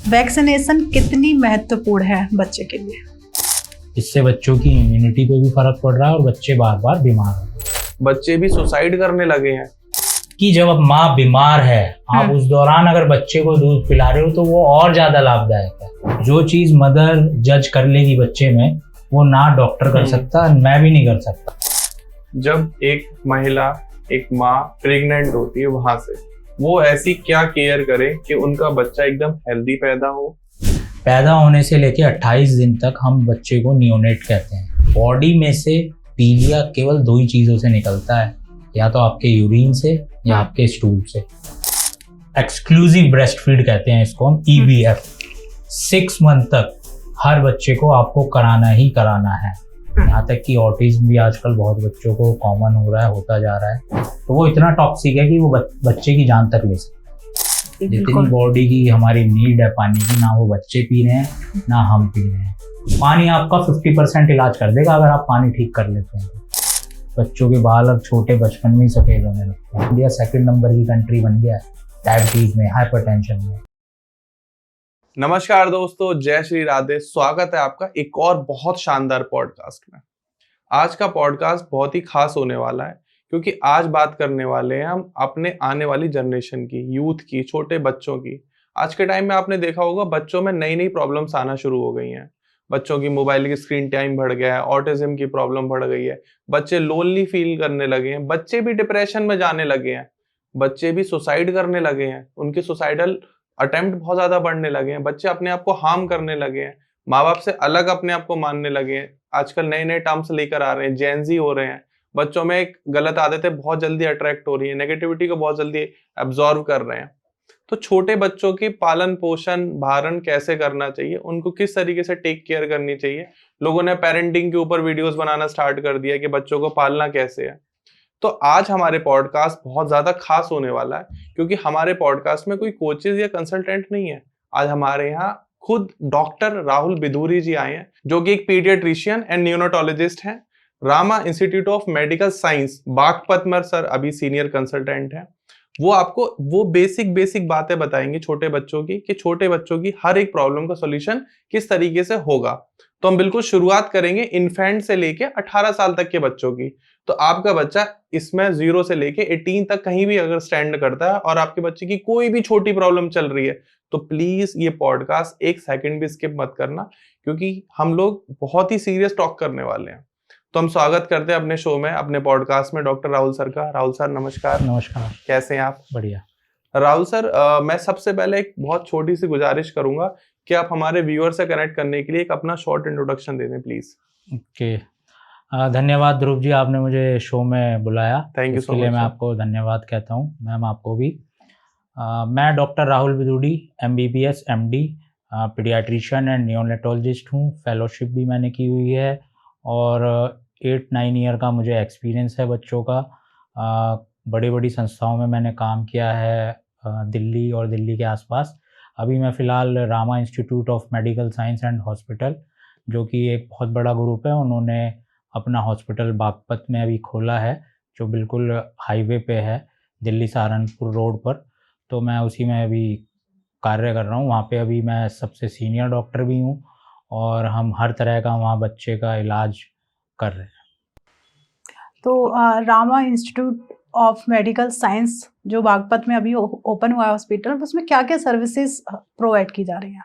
Vaccination कितनी महत्वपूर्ण है बच्चे के लिए? इससे बच्चों की इम्यूनिटी पे भी फर्क पड़ रहा है और बच्चे बार बार बीमार हो रहे हैं। बच्चे भी सुसाइड करने लगे हैं कि जब अब माँ बीमार है, आप उस दौरान अगर बच्चे को दूध पिला रहे हो तो वो और ज्यादा लाभदायक है। जो चीज मदर जज कर लेगी बच्चे में, वो ना डॉक्टर कर सकता, मैं भी नहीं कर सकता। जब एक महिला, एक माँ प्रेग्नेंट होती है, वहां से वो ऐसी क्या केयर करे कि उनका बच्चा एकदम हेल्दी पैदा हो। पैदा होने से लेके 28 दिन तक हम बच्चे को नियोनेट कहते हैं। बॉडी में से पीलिया केवल 2 ही चीजों से निकलता है, या तो आपके यूरिन से या आपके स्टूल से। एक्सक्लूसिव ब्रेस्ट फीड कहते हैं इसको हम, EBF। 6 मंथ तक हर बच्चे को आपको कराना ही कराना है। यहाँ तक कि ऑटिज्म भी आजकल बहुत बच्चों को कॉमन हो रहा है, होता जा रहा है। तो वो इतना टॉक्सिक है कि वो बच्चे की जान तक ले सकता है। जितनी बॉडी की हमारी नीड है पानी की, ना वो बच्चे पी रहे हैं ना हम पी रहे हैं। पानी आपका 50% इलाज कर देगा अगर आप पानी ठीक कर लेते हैं। बच्चों के बाल अब छोटे बचपन में ही सफेद होने लगते हैं। इंडिया 2nd नंबर की कंट्री बन गया है डायबिटीज में, हाइपरटेंशन में। नमस्कार दोस्तों, जय श्री राधे। स्वागत है आपका एक और बहुत शानदार पॉडकास्ट में। आज का पॉडकास्ट बहुत ही खास होने वाला है क्योंकि आज बात करने वाले हैं हम अपने आने वाली जनरेशन की, यूथ की, छोटे बच्चों की। आज के टाइम में आपने देखा होगा बच्चों में नई नई प्रॉब्लम्स आना शुरू हो गई हैं। बच्चों की मोबाइल की स्क्रीन टाइम बढ़ गया है, ऑटिज्म की प्रॉब्लम बढ़ गई है, बच्चे लोनली फील करने लगे हैं, बच्चे भी डिप्रेशन में जाने लगे हैं, बच्चे भी सुसाइड करने लगे हैं, उनके सुसाइडल अटेम्प्ट बहुत ज्यादा बढ़ने लगे हैं, बच्चे अपने आप को हार्म करने लगे हैं, माँ बाप से अलग अपने आप को मानने लगे हैं। आजकल नए नए टर्म्स लेकर आ रहे हैं, जेनजी हो रहे हैं। बच्चों में एक गलत आदतें बहुत जल्दी अट्रैक्ट हो रही है, नेगेटिविटी को बहुत जल्दी एब्जॉर्व कर रहे हैं। तो छोटे बच्चों की पालन पोषण भारण कैसे करना चाहिए, उनको किस तरीके से टेक केयर करनी चाहिए। लोगों ने पेरेंटिंग के ऊपर वीडियोस बनाना स्टार्ट कर दिया कि बच्चों को पालना कैसे है। तो आज हमारे पॉडकास्ट बहुत ज्यादा खास होने वाला है क्योंकि हमारे पॉडकास्ट में कोई कोचेज या कंसल्टेंट नहीं है। आज हमारे यहाँ खुद डॉक्टर राहुल बिधूरी जी आए हैं, जो कि एक पीडियाट्रिशियन एंड न्यूरोटोलॉजिस्ट हैं। Rama institute of medical science Baghpat में सर अभी सीनियर कंसल्टेंट हैं। वो आपको वो बेसिक बातें बताएंगे छोटे बच्चों की, कि छोटे बच्चों की हर एक प्रॉब्लम का सॉल्यूशन किस तरीके से होगा। तो हम बिल्कुल शुरुआत करेंगे इन्फेंट से लेके 18 साल तक के बच्चों की। तो आपका बच्चा इसमें 0 से लेके 18 तक कहीं भी अगर स्टैंड करता है और आपके बच्चे की कोई भी छोटी प्रॉब्लम चल रही है, तो प्लीज ये पॉडकास्ट 1 सेकंड भी स्किप मत करना, क्योंकि हम लोग बहुत ही सीरियस टॉक करने वाले हैं। तो हम स्वागत करते हैं अपने शो में, अपने पॉडकास्ट में डॉक्टर राहुल सर का। राहुल सर नमस्कार। नमस्कार। कैसे हैं आप? बढ़िया। राहुल सर, मैं सबसे पहले एक बहुत छोटी सी गुजारिश करूंगा कि आप हमारे व्यूअर से कनेक्ट करने के लिए एक अपना शॉर्ट इंट्रोडक्शन दे दें प्लीज। ओके, धन्यवाद ध्रुव जी, आपने मुझे शो में बुलाया। Thank you so much. इसके लिए मैं आपको धन्यवाद कहता हूँ। मैम आपको भी। मैं doctor Rahul Bidhuri, MBBS MD, paediatrician and neonatologist हूँ। फेलोशिप भी मैंने की हुई है और 8-9 ईयर का मुझे एक्सपीरियंस है बच्चों का। बड़ी बड़ी संस्थाओं में मैंने काम किया है, दिल्ली और दिल्ली के आसपास। अभी मैं फ़िलहाल Rama institute of medical science and hospital, जो कि एक बहुत बड़ा ग्रुप है, उन्होंने अपना हॉस्पिटल बागपत में अभी खोला है, जो बिल्कुल हाईवे पे है, दिल्ली सहारनपुर रोड पर। तो मैं उसी में अभी कार्य कर रहा हूँ। वहाँ पे अभी मैं सबसे सीनियर डॉक्टर भी हूँ और हम हर तरह का वहाँ बच्चे का इलाज कर रहे हैं। तो Rama institute of medical science जो बागपत में अभी ओपन हुआ है हॉस्पिटल, उसमें क्या क्या सर्विसेज प्रोवाइड की जा रही हैं?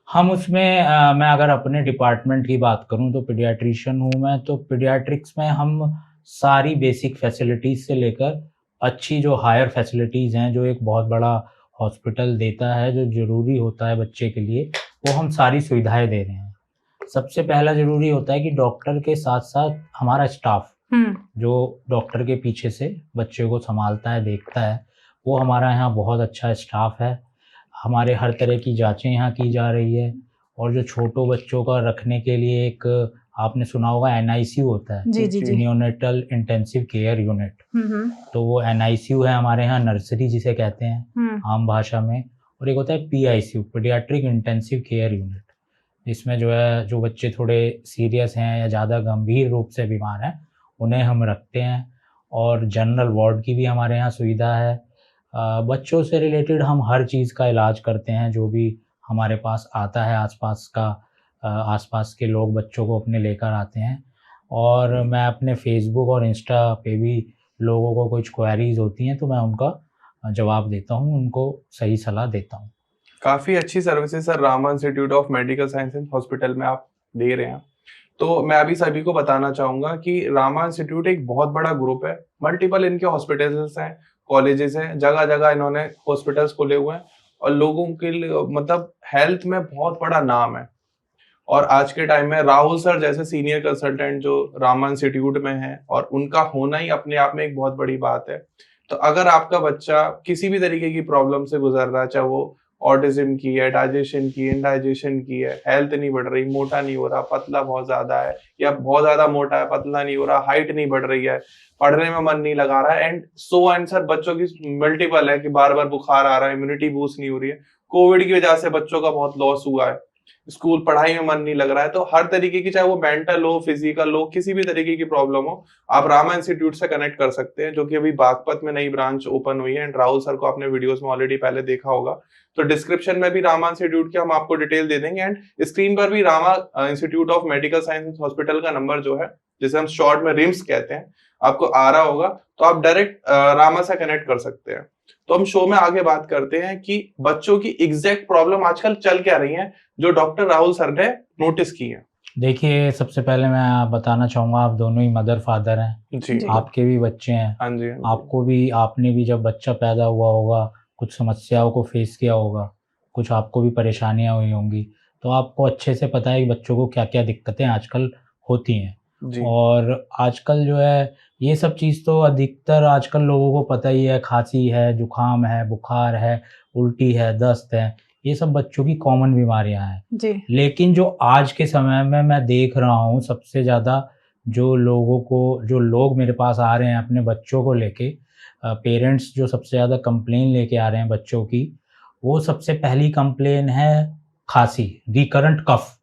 हम उसमें मैं अगर अपने डिपार्टमेंट की बात करूं तो पीडियाट्रिशियन हूं मैं। तो पीडियाट्रिक्स में हम सारी बेसिक फैसिलिटीज़ से लेकर अच्छी जो हायर फैसिलिटीज़ हैं, जो एक बहुत बड़ा हॉस्पिटल देता है, जो ज़रूरी होता है बच्चे के लिए, वो हम सारी सुविधाएं दे रहे हैं। सबसे पहला ज़रूरी होता है कि डॉक्टर के साथ साथ हमारा स्टाफ, जो डॉक्टर के पीछे से बच्चे को संभालता है, देखता है, वो हमारा यहाँ बहुत अच्छा स्टाफ है। हमारे हर तरह की जांचें यहाँ की जा रही है। और जो छोटों बच्चों का रखने के लिए एक, आपने सुना होगा, NICU होता है, न्यूनेटल इंटेंसिव केयर यूनिट। तो वो NICU है हमारे यहाँ, नर्सरी जिसे कहते हैं आम भाषा में। और एक होता है PICU, paediatric intensive care unit, जिसमें जो है, जो बच्चे थोड़े सीरियस हैं या ज़्यादा गंभीर रूप से बीमार हैं, उन्हें हम रखते हैं। और जनरल वार्ड की भी हमारे यहाँ सुविधा है। बच्चों से रिलेटेड हम हर चीज़ का इलाज करते हैं, जो भी हमारे पास आता है, आसपास के लोग बच्चों को अपने लेकर आते हैं। और मैं अपने फेसबुक और इंस्टा पे भी लोगों को कुछ क्वेरीज होती हैं तो मैं उनका जवाब देता हूँ, उनको सही सलाह देता हूँ। काफी अच्छी services sir Rama institute of medical science and hospital में आप दे रहे हैं। तो मैं अभी सभी को बताना चाहूंगा कि रामा इंस्टीट्यूट एक बहुत बड़ा ग्रुप है, मल्टीपल इनके हॉस्पिटल्स हैं, कॉलेजेस हैं, जगह जगह इन्होंने हॉस्पिटल्स खोले हुए हैं और लोगों के लिए मतलब हेल्थ में बहुत बड़ा नाम है। और आज के टाइम में राहुल सर जैसे सीनियर कंसल्टेंट जो रामा इंस्टीट्यूट में है, और उनका होना ही अपने आप में एक बहुत बड़ी बात है। तो अगर आपका बच्चा किसी भी तरीके की प्रॉब्लम से गुजर रहा है, चाहे वो ऑटिज्म की है, डाइजेशन की, इंडाइजेशन की है, हेल्थ नहीं बढ़ रही, मोटा नहीं हो रहा, पतला बहुत ज्यादा है, या बहुत ज्यादा मोटा है, पतला नहीं हो रहा, हाइट नहीं बढ़ रही है, पढ़ने में मन नहीं लगा रहा है, एंड सो आंसर बच्चों की मल्टीपल है कि बार बार बुखार आ रहा है, इम्यूनिटी बूस्ट नहीं हो रही है, कोविड की वजह से बच्चों का बहुत लॉस हुआ है, स्कूल पढ़ाई में मन नहीं लग रहा है, तो हर तरीके की, चाहे वो मेंटल हो, फिजिकल हो, किसी भी तरीके की प्रॉब्लम हो, आप रामा इंस्टीट्यूट से कनेक्ट कर सकते हैं, जो कि अभी बागपत में नई ब्रांच ओपन हुई है। एंड राहुल सर को आपने वीडियोस में ऑलरेडी पहले देखा होगा, तो डिस्क्रिप्शन में भी रामा इंस्टीट्यूट की हम आपको डिटेल दे देंगे, एंड स्क्रीन पर भी Rama institute of medical science hospital का नंबर जो है, जिसे हम शॉर्ट में रिम्स कहते हैं, आपको आ रहा होगा, तो आप डायरेक्ट रामा से कनेक्ट कर सकते हैं। तो हम शो में आगे बात करते हैं कि बच्चों की एग्जैक्ट प्रॉब्लम आजकल चल क्या रही है, जो डॉक्टर राहुल सर ने नोटिस की है। देखिए, सबसे पहले मैं बताना चाहूँगा, आप दोनों ही मदर फादर हैं, जी, आपके भी बच्चे हैं, हाँ जी, हाँ जी। आपने भी जब बच्चा पैदा हुआ होगा कुछ समस्याओं को फेस किया होगा, कुछ आपको भी परेशानियाँ हुई होंगी, तो आपको अच्छे से पता है कि बच्चों को क्या क्या दिक्कतें आजकल होती हैं। जी, और आजकल जो है ये सब चीज़ तो अधिकतर आजकल लोगों को पता ही है, खांसी है, जुकाम है, बुखार है, उल्टी है, दस्त है, ये सब बच्चों की कॉमन बीमारियां हैं। जी। लेकिन जो आज के समय में मैं देख रहा हूँ सबसे ज़्यादा, जो लोग मेरे पास आ रहे हैं अपने बच्चों को लेके, पेरेंट्स जो सबसे ज़्यादा कंप्लेन लेके आ रहे हैं बच्चों की, वो सबसे पहली कंप्लेन है खांसी, रिकरेंट कफ।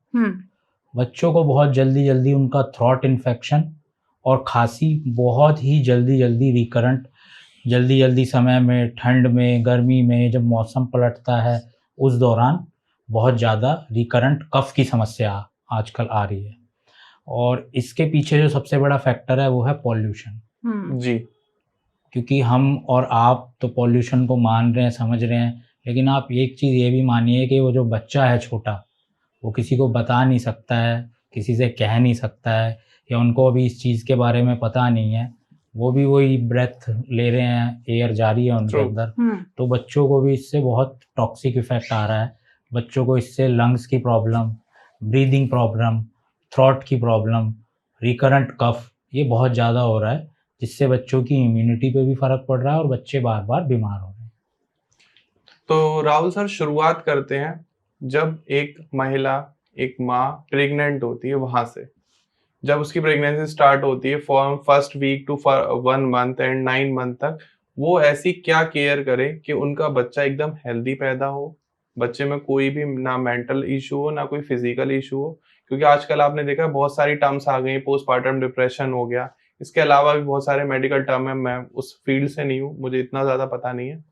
बच्चों को बहुत जल्दी जल्दी उनका थ्रोट इन्फेक्शन और खांसी बहुत ही जल्दी जल्दी रिकरेंट, जल्दी जल्दी समय में, ठंड में, गर्मी में, जब मौसम पलटता है उस दौरान बहुत ज़्यादा रिकरेंट कफ की समस्या आजकल आ रही है। और इसके पीछे जो सबसे बड़ा फैक्टर है वो है पॉल्यूशन। जी, क्योंकि हम और आप तो पॉल्यूशन को मान रहे हैं, समझ रहे हैं, लेकिन आप एक चीज़ ये भी मानिए कि वो जो बच्चा है छोटा, वो किसी को बता नहीं सकता है, किसी से कह नहीं सकता है, या उनको अभी इस चीज़ के बारे में पता नहीं है, वो भी वही ब्रेथ ले रहे हैं, एयर जा रही है उनके True. अंदर, तो बच्चों को भी इससे बहुत टॉक्सिक इफेक्ट आ रहा है। बच्चों को इससे लंग्स की प्रॉब्लम, ब्रीदिंग प्रॉब्लम, थ्रोट की प्रॉब्लम, रिकरेंट कफ, ये बहुत ज़्यादा हो रहा है, जिससे बच्चों की इम्यूनिटी पे भी फ़र्क पड़ रहा है और बच्चे बार बार बीमार हो रहे हैं। तो राहुल सर शुरुआत करते हैं, जब एक महिला, एक माँ प्रेग्नेंट होती है, वहां से जब उसकी प्रेगनेंसी स्टार्ट होती है, from first week to 1 month and 9 month तक, वो ऐसी क्या केयर करे कि उनका बच्चा एकदम हेल्दी पैदा हो, बच्चे में कोई भी ना मेंटल इशू हो, ना कोई फिजिकल इशू हो। क्योंकि आजकल आपने देखा बहुत सारी टर्म्स आ गई, पोस्टपार्टम डिप्रेशन हो गया, इसके अलावा भी बहुत सारे मेडिकल टर्म है, मैं उस फील्ड से नहीं हूँ, मुझे इतना ज्यादा पता नहीं है।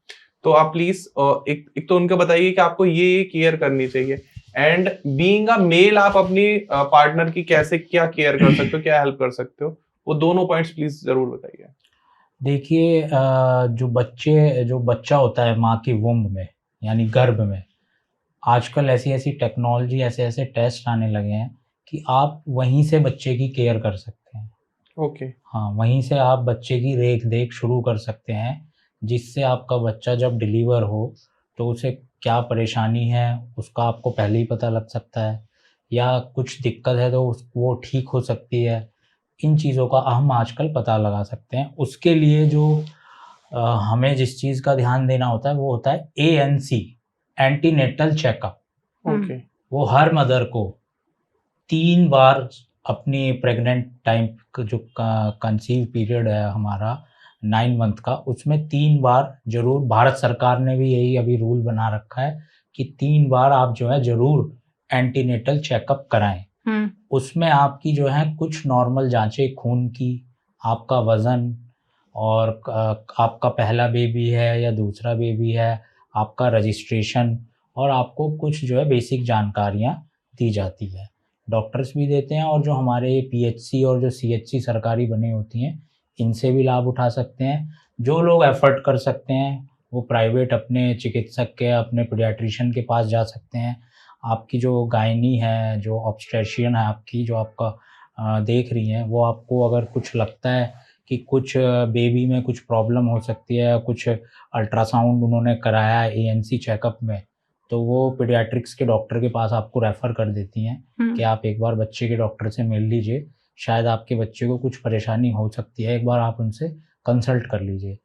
तो आप प्लीज एक तो उनको बताइए कि आपको ये केयर करनी चाहिए, एंड बीइंग अ मेल आप अपनी पार्टनर की कैसे क्या केयर कर सकते हो, क्या हेल्प कर सकते हो, वो दोनों पॉइंट्स प्लीज जरूर बताइए। देखिए, जो बच्चा होता है माँ की वुम्ब में, यानी गर्भ में, आजकल ऐसी ऐसी टेक्नोलॉजी, ऐसे ऐसे टेस्ट आने लगे हैं कि आप वहीं से बच्चे की केयर कर सकते हैं। ओके, हाँ, वहीं से आप बच्चे की रेख देख शुरू कर सकते हैं, जिससे आपका बच्चा जब डिलीवर हो तो उसे क्या परेशानी है उसका आपको पहले ही पता लग सकता है, या कुछ दिक्कत है तो वो ठीक हो सकती है। इन चीज़ों का हम आजकल पता लगा सकते हैं। उसके लिए जो हमें जिस चीज़ का ध्यान देना होता है वो होता है ANC, एंटीनेटल चेकअप। ओके, वो हर मदर को 3 बार अपनी प्रेग्नेंट टाइम जो कंसीव पीरियड है हमारा 9 मंथ का, उसमें 3 बार ज़रूर, भारत सरकार ने भी यही अभी रूल बना रखा है कि 3 बार आप जो है ज़रूर एंटीनेटल चेकअप कराएं। उसमें आपकी जो है कुछ नॉर्मल जांचें, खून की, आपका वज़न, और आपका पहला बेबी है या दूसरा बेबी है, आपका रजिस्ट्रेशन, और आपको कुछ जो है बेसिक जानकारियाँ दी जाती है। डॉक्टर्स भी देते हैं और जो हमारे पीएचसी और जो सीएचसी सरकारी बने होती हैं, इनसे भी लाभ उठा सकते हैं। जो लोग एफर्ट कर सकते हैं वो प्राइवेट अपने चिकित्सक के, अपने पीडियाट्रिशियन के पास जा सकते हैं। आपकी जो गायनी है, जो ऑब्स्टेट्रिशियन है आपकी, जो आपका देख रही हैं, वो आपको अगर कुछ लगता है कि कुछ बेबी में कुछ प्रॉब्लम हो सकती है, कुछ अल्ट्रासाउंड उन्होंने कराया है एएनसी चेकअप में, तो वो पीडियाट्रिक्स के डॉक्टर के पास आपको रेफ़र कर देती हैं कि आप एक बार बच्चे के डॉक्टर से मिल लीजिए, शायद आपके बच्चे को कुछ परेशानी हो सकती है, एक बार आप उनसे कंसल्ट कर लीजिए।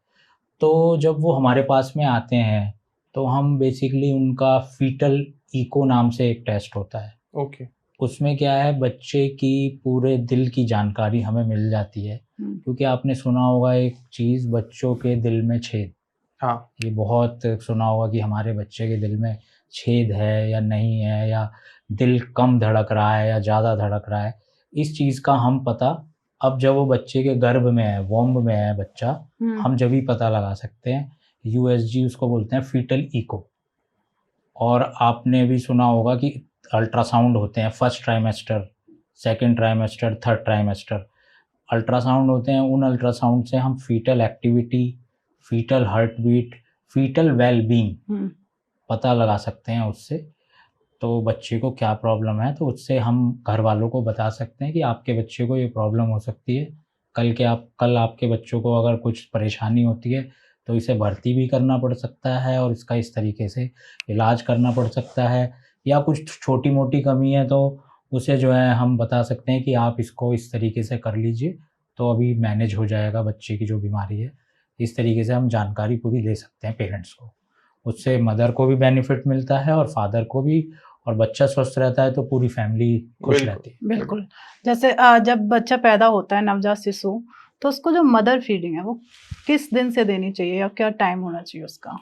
तो जब वो हमारे पास में आते हैं, तो हम बेसिकली उनका फीटल इको नाम से एक टेस्ट होता है। ओके। उसमें क्या है, बच्चे की पूरे दिल की जानकारी हमें मिल जाती है, क्योंकि आपने सुना होगा एक चीज़, बच्चों के दिल में छेद। हाँ। ये बहुत सुना होगा कि हमारे बच्चे के दिल में छेद है या नहीं है, या दिल कम धड़क रहा है या ज़्यादा धड़क रहा है। इस चीज़ का हम पता अब जब वो बच्चे के गर्भ में है, वॉम्ब में है बच्चा, हम जब ही पता लगा सकते हैं। यूएसजी उसको बोलते हैं, फीटल इको। और आपने भी सुना होगा कि अल्ट्रासाउंड होते हैं first trimester, second trimester, third trimester. Ultrasound होते हैं, उन अल्ट्रासाउंड से हम foetal activity, foetal heart beat, foetal wellbeing पता लगा सकते हैं उससे। तो बच्चे को क्या प्रॉब्लम है, तो उससे हम घर वालों को बता सकते हैं कि आपके बच्चे को ये प्रॉब्लम हो सकती है। कल आपके बच्चों को अगर कुछ परेशानी होती है तो इसे भर्ती भी करना पड़ सकता है और इसका इस तरीके से इलाज करना पड़ सकता है, या कुछ छोटी मोटी कमी है तो उसे जो है हम बता सकते हैं कि आप इसको इस तरीके से कर लीजिए, तो अभी मैनेज हो जाएगा बच्चे की जो बीमारी है। इस तरीके से हम जानकारी पूरी दे सकते हैं पेरेंट्स को। उससे मदर को भी बेनिफिट मिलता है और फादर को भी, और बच्चा स्वस्थ रहता है तो पूरी फैमिली खुश बिल्कुल। रहती है। बिल्कुल। जैसे जब बच्चा पैदा होता है, नवजात शिशु, तो उसको जो मदर फीडिंग है वो किस दिन से देनी चाहिए या क्या टाइम होना चाहिए उसका?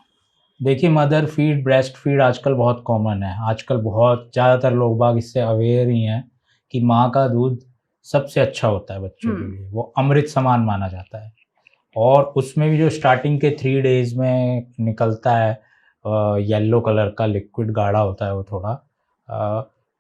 देखिए, मदर फीड, ब्रेस्ट फीड आजकल बहुत कॉमन है। आजकल बहुत ज़्यादातर लोग बाग इससे अवेयर ही हैं कि माँ का दूध सबसे अच्छा होता है बच्चों के लिए, वो अमृत समान माना जाता है। और उसमें भी जो स्टार्टिंग के 3 डेज़ में निकलता है येलो कलर का लिक्विड गाढ़ा होता है, वो थोड़ा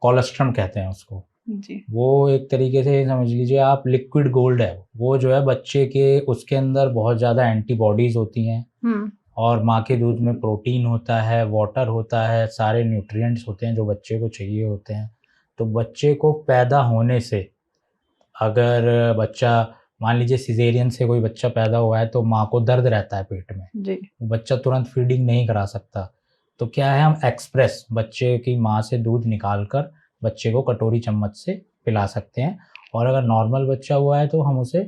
कोलोस्ट्रम कहते हैं उसको। जी। वो एक तरीके से समझ लीजिए आप लिक्विड गोल्ड है। वो जो है बच्चे के, उसके अंदर बहुत ज़्यादा एंटीबॉडीज़ होती हैं और माँ के दूध में प्रोटीन होता है, वाटर होता है, सारे न्यूट्रिएंट्स होते हैं जो बच्चे को चाहिए होते हैं। तो बच्चे को पैदा होने से, अगर बच्चा मान लीजिए सिज़ेरियन से कोई बच्चा पैदा हुआ है तो माँ को दर्द रहता है पेट में, जी। वो बच्चा तुरंत फीडिंग नहीं करा सकता। तो क्या है, हम एक्सप्रेस बच्चे की माँ से दूध निकाल कर बच्चे को कटोरी चम्मच से पिला सकते हैं। और अगर नॉर्मल बच्चा हुआ है तो हम उसे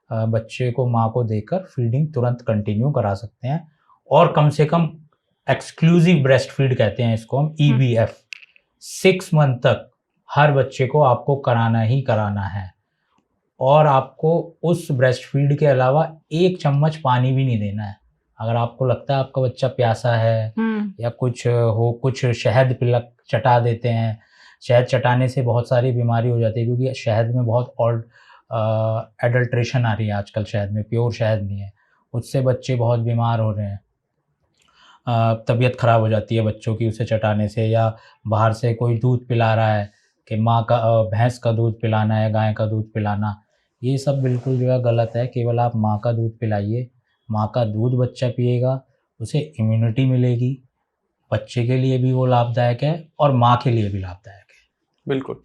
बच्चे को माँ को देकर फीडिंग तुरंत कंटिन्यू करा सकते हैं। और कम से कम एक्सक्लूसिव ब्रेस्ट फीड कहते हैं इसको हम, EBF, 6 मंथ तक हर बच्चे को आपको कराना ही कराना है। और आपको उस ब्रेस्ट फीड के अलावा 1 चम्मच पानी भी नहीं देना है। अगर आपको लगता है आपका बच्चा प्यासा है या कुछ शहद चटा देते हैं। शहद चटाने से बहुत सारी बीमारी हो जाती है, क्योंकि शहद में बहुत एडल्ट्रेशन आ रही है आजकल, शहद में प्योर शहद नहीं है। उससे बच्चे बहुत बीमार हो रहे हैं, तबीयत ख़राब हो जाती है बच्चों की उसे चटाने से। या बाहर से कोई दूध पिला रहा है कि भैंस का दूध पिलाना है, गाय का दूध पिलाना, ये सब बिल्कुल जो है गलत है। केवल आप माँ का दूध पिलाइए। माँ का दूध बच्चा पिएगा, उसे इम्यूनिटी मिलेगी, बच्चे के लिए भी वो लाभदायक है और माँ के लिए भी लाभदायक है। बिल्कुल।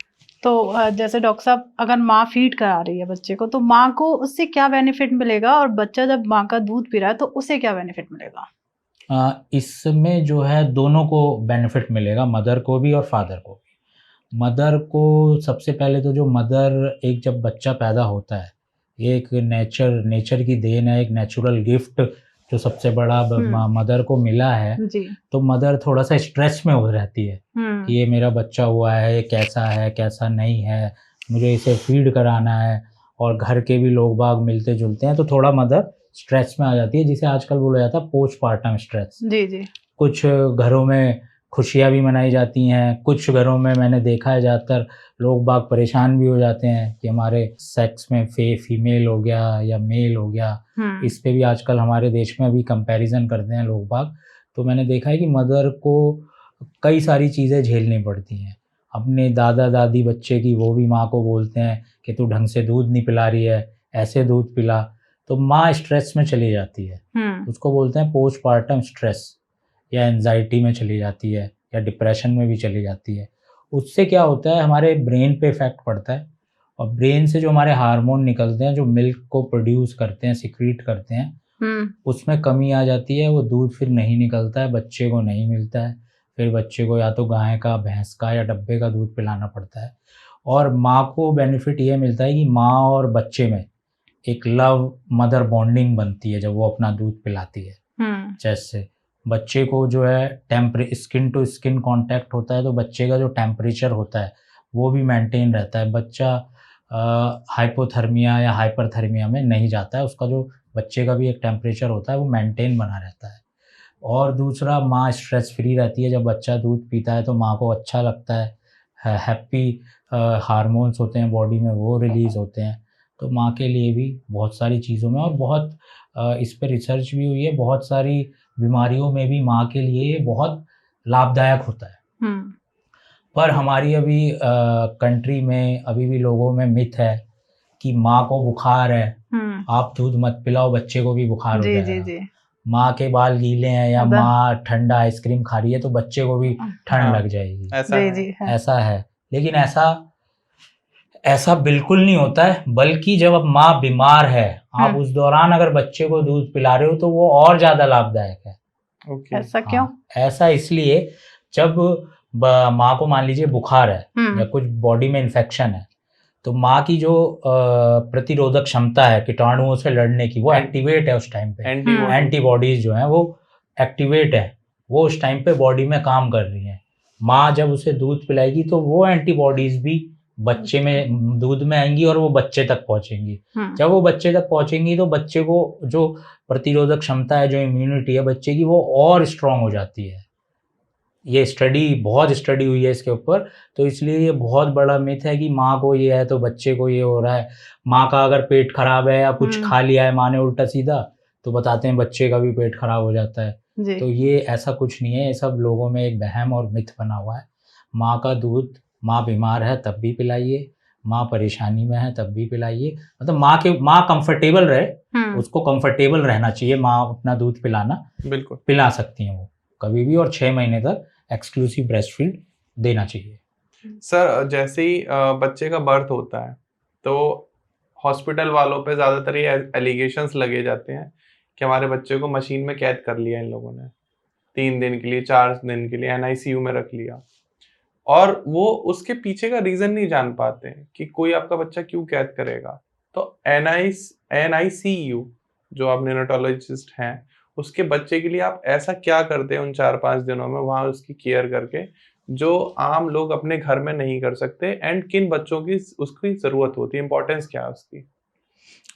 तो जैसे डॉक्टर साहब, अगर माँ फीड करा रही है बच्चे को, तो माँ को उससे क्या बेनिफिट मिलेगा, और बच्चा जब माँ का दूध पी रहा है तो उसे क्या बेनिफिट मिलेगा? इसमें जो है दोनों को बेनिफिट मिलेगा, मदर को भी और फादर को भी। मदर को सबसे पहले तो, जो मदर एक जब बच्चा पैदा होता है, ये एक नेचर की देन है, एक नेचुरल गिफ्ट जो सबसे बड़ा मदर को मिला है। जी। तो मदर थोड़ा सा स्ट्रेस में हो रहती है कि ये मेरा बच्चा हुआ है, ये कैसा है कैसा नहीं है, मुझे इसे फीड कराना है, और घर के भी लोग बाग मिलते जुलते हैं, तो थोड़ा मदर स्ट्रेस में आ जाती है, जिसे आजकल बोला जाता है पोस्टपार्टम स्ट्रेस। जी जी। कुछ घरों में खुशियाँ भी मनाई जाती हैं, कुछ घरों में मैंने देखा है ज़्यादातर लोग बाग परेशान भी हो जाते हैं कि हमारे सेक्स में फीमेल हो गया या मेल हो गया। इस पे भी आजकल हमारे देश में अभी कंपैरिजन करते हैं लोग बाग। तो मैंने देखा है कि मदर को कई सारी चीज़ें झेलनी पड़ती हैं। अपने दादा दादी बच्चे की वो भी माँ को बोलते हैं कि तू ढंग से दूध नहीं पिला रही है, ऐसे दूध पिला, तो माँ स्ट्रेस में चली जाती है। उसको बोलते हैं पोस्टपार्टम स्ट्रेस, या एंजाइटी में चली जाती है, या डिप्रेशन में भी चली जाती है। उससे क्या होता है, हमारे ब्रेन पे इफेक्ट पड़ता है, और ब्रेन से जो हमारे हार्मोन निकलते हैं, जो मिल्क को प्रोड्यूस करते हैं, सिक्रीट करते हैं, उसमें कमी आ जाती है। वो दूध फिर नहीं निकलता है, बच्चे को नहीं मिलता है। फिर बच्चे को या तो गाय का, भैंस का या डब्बे का दूध पिलाना पड़ता है। और माँ को बेनिफिट ये मिलता है कि माँ और बच्चे में एक लव मदर बॉन्डिंग बनती है जब वो अपना दूध पिलाती है। जैसे बच्चे को जो है स्किन टू स्किन कांटेक्ट होता है, तो बच्चे का जो टेम्परेचर होता है वो भी मेंटेन रहता है। बच्चा हाइपोथर्मिया या हाइपरथर्मिया में नहीं जाता है, उसका जो बच्चे का भी एक टेम्परेचर होता है वो मेंटेन बना रहता है। और दूसरा, माँ स्ट्रेस फ्री रहती है। जब बच्चा दूध पीता है तो माँ को अच्छा लगता है, हैप्पी हार्मोन्स होते हैं बॉडी में, वो रिलीज़ होते हैं। तो माँ के लिए भी बहुत सारी चीज़ों में, और बहुत इस पे रिसर्च भी हुई है, बहुत सारी बीमारियों में भी माँ के लिए बहुत लाभदायक होता है। पर हमारी अभी कंट्री में अभी भी लोगों में मिथ है कि माँ को बुखार है, आप दूध मत पिलाओ, बच्चे को भी बुखार हो जाएगा। माँ के बाल गीले हैं या माँ ठंडा आइसक्रीम खा रही है तो बच्चे को भी ठंड लग जाएगी। ऐसा है, लेकिन ऐसा बिल्कुल नहीं होता है। बल्कि जब अब माँ बीमार है, आप उस दौरान अगर बच्चे को दूध पिला रहे हो तो वो और ज्यादा लाभदायक है। ऐसा क्यों? ऐसा इसलिए, जब माँ को मान लीजिए बुखार है या कुछ बॉडी में इन्फेक्शन है, तो माँ की जो प्रतिरोधक क्षमता है कीटाणुओं से लड़ने की, वो एक्टिवेट है उस टाइम पे। एंटीबॉडीज जो हैं वो एक्टिवेट है, वो उस टाइम पे बॉडी में काम कर रही हैं। माँ जब उसे दूध पिलाएगी तो वो एंटीबॉडीज भी बच्चे में दूध में आएंगी और वो बच्चे तक पहुंचेंगी। जब वो बच्चे तक पहुंचेंगी तो बच्चे को जो प्रतिरोधक क्षमता है, जो इम्यूनिटी है बच्चे की, वो और स्ट्रांग हो जाती है। ये बहुत स्टडी हुई है इसके ऊपर। तो इसलिए ये बहुत बड़ा मिथ है कि माँ को ये है तो बच्चे को ये हो रहा है। माँ का अगर पेट खराब है या कुछ खा लिया है माँ ने उल्टा सीधा, तो बताते हैं बच्चे का भी पेट खराब हो जाता है। तो ये ऐसा कुछ नहीं है, ये सब लोगों में एक वहम और मिथ बना हुआ है। माँ का दूध, माँ बीमार है तब भी पिलाइए, माँ परेशानी में है तब भी पिलाइए। मतलब माँ कंफर्टेबल रहे, उसको कंफर्टेबल रहना चाहिए। माँ अपना दूध पिलाना बिल्कुल पिला सकती हैं वो कभी भी, और 6 महीने तक एक्सक्लूसिव ब्रेस्ट फीड देना चाहिए। सर, जैसे ही बच्चे का बर्थ होता है तो हॉस्पिटल वालों पे ज़्यादातर ये एलिगेशंस लगे जाते हैं कि हमारे बच्चे को मशीन में कैद कर लिया इन लोगों ने, 3 दिन के लिए, 4 दिन के लिए NICU में रख लिया, और वो उसके पीछे का रीज़न नहीं जान पाते कि कोई आपका बच्चा क्यों कैद करेगा। तो NICU, जो आप नियोनेटोलॉजिस्ट हैं, उसके बच्चे के लिए आप ऐसा क्या करते हैं उन 4-5 दिनों में वहाँ उसकी केयर करके, जो आम लोग अपने घर में नहीं कर सकते, एंड किन बच्चों की उसकी ज़रूरत होती है, इंपॉर्टेंस क्या है उसकी?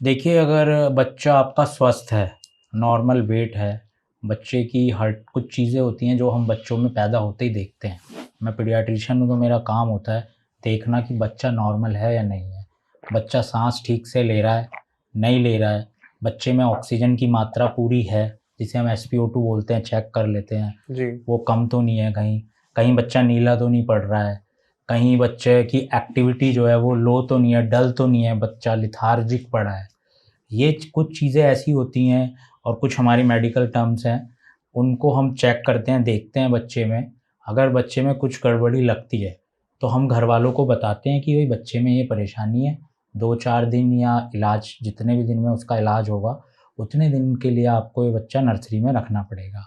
देखिए, अगर बच्चा आपका स्वस्थ है, नॉर्मल वेट है, बच्चे की कुछ चीज़ें होती हैं जो हम बच्चों में पैदा होते ही देखते हैं। मैं पीडियाट्रिशियन हूँ तो मेरा काम होता है देखना कि बच्चा नॉर्मल है या नहीं है। बच्चा सांस ठीक से ले रहा है, नहीं ले रहा है, बच्चे में ऑक्सीजन की मात्रा पूरी है, जिसे हम SpO2 बोलते हैं, चेक कर लेते हैं जी। वो कम तो नहीं है, कहीं बच्चा नीला तो नहीं पड़ रहा है, कहीं बच्चे की एक्टिविटी जो है वो लो तो नहीं है, डल तो नहीं है, बच्चा लिथार्जिक पड़ा है। ये कुछ चीज़ें ऐसी होती हैं, और कुछ हमारी मेडिकल टर्म्स हैं, उनको हम चेक करते हैं, देखते हैं बच्चे में। अगर बच्चे में कुछ गड़बड़ी लगती है तो हम घर वालों को बताते हैं कि भाई बच्चे में ये परेशानी है, 2-4 दिन या इलाज, जितने भी दिन में उसका इलाज होगा उतने दिन के लिए आपको ये बच्चा नर्सरी में रखना पड़ेगा।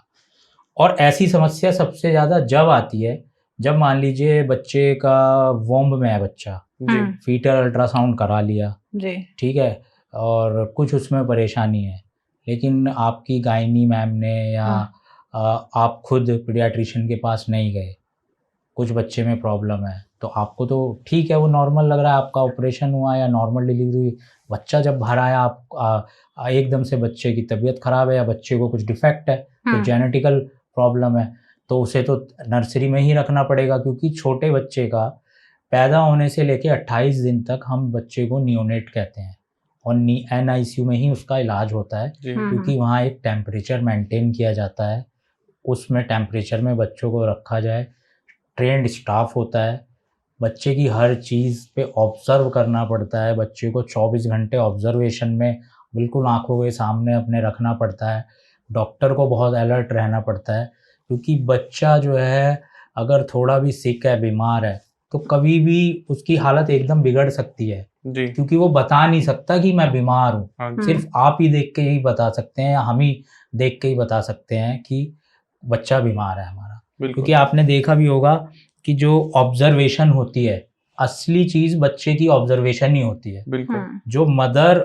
और ऐसी समस्या सबसे ज़्यादा जब आती है जब मान लीजिए बच्चे का वोम्ब में है बच्चा, फीटल अल्ट्रासाउंड करा लिया, ठीक है, और कुछ उसमें परेशानी है, लेकिन आपकी गायनी मैम ने या आप खुद पीडियाट्रिशियन के पास नहीं गए, कुछ बच्चे में प्रॉब्लम है, तो आपको तो ठीक है, वो नॉर्मल लग रहा है, आपका ऑपरेशन हुआ या नॉर्मल डिलीवरी हुई, बच्चा जब बाहर आया आप एकदम से बच्चे की तबीयत खराब है या बच्चे को कुछ डिफेक्ट है, कुछ जेनेटिकल प्रॉब्लम है, तो उसे तो नर्सरी में ही रखना पड़ेगा। क्योंकि छोटे बच्चे का पैदा होने से लेके 28 दिन तक हम बच्चे को नियोनेट कहते हैं, और NICU में ही उसका इलाज होता है, क्योंकि वहाँ एक टेम्परेचर मेंटेन किया जाता है, उसमें टेम्परेचर में बच्चों को रखा जाए, ट्रेंड स्टाफ होता है, बच्चे की हर चीज़ पे ऑब्ज़र्व करना पड़ता है, बच्चे को 24 घंटे ऑब्ज़र्वेशन में बिल्कुल आँखों के सामने अपने रखना पड़ता है, डॉक्टर को बहुत अलर्ट रहना पड़ता है, क्योंकि बच्चा जो है अगर थोड़ा भी सिक है, बीमार है, तो कभी भी उसकी हालत एकदम बिगड़ सकती है, जी। क्योंकि वो बता नहीं सकता कि मैं बीमार हूँ। हाँ जी। सिर्फ आप ही देख के ही बता सकते हैं या हम ही देख के ही बता सकते हैं कि बच्चा बीमार है हमारा। बिल्कुल। क्योंकि आपने देखा भी होगा कि जो ऑब्जर्वेशन होती है, असली चीज़ बच्चे की ऑब्जर्वेशन ही होती है। बिल्कुल। जो मदर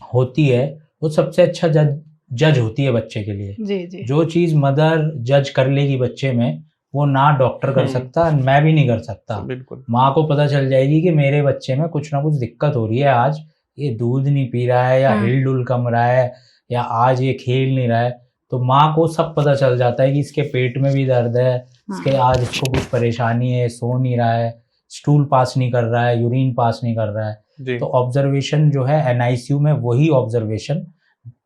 होती है वो सबसे अच्छा जज होती है बच्चे के लिए। जी जी जो चीज़ मदर जज कर लेगी बच्चे में, वो ना डॉक्टर कर सकता, मैं भी नहीं कर सकता। बिल्कुल। माँ को पता चल जाएगी कि मेरे बच्चे में कुछ ना कुछ दिक्कत हो रही है, आज ये दूध नहीं पी रहा है या हिल-डुल कम रहा है या आज ये खेल नहीं रहा है, तो माँ को सब पता चल जाता है कि इसके पेट में भी दर्द है, इसके आज इसको कुछ परेशानी है, सो नहीं रहा है, स्टूल पास नहीं कर रहा है, यूरिन पास नहीं कर रहा है। जी। तो ऑब्जर्वेशन जो है एनआईसीयू में वही ऑब्जर्वेशन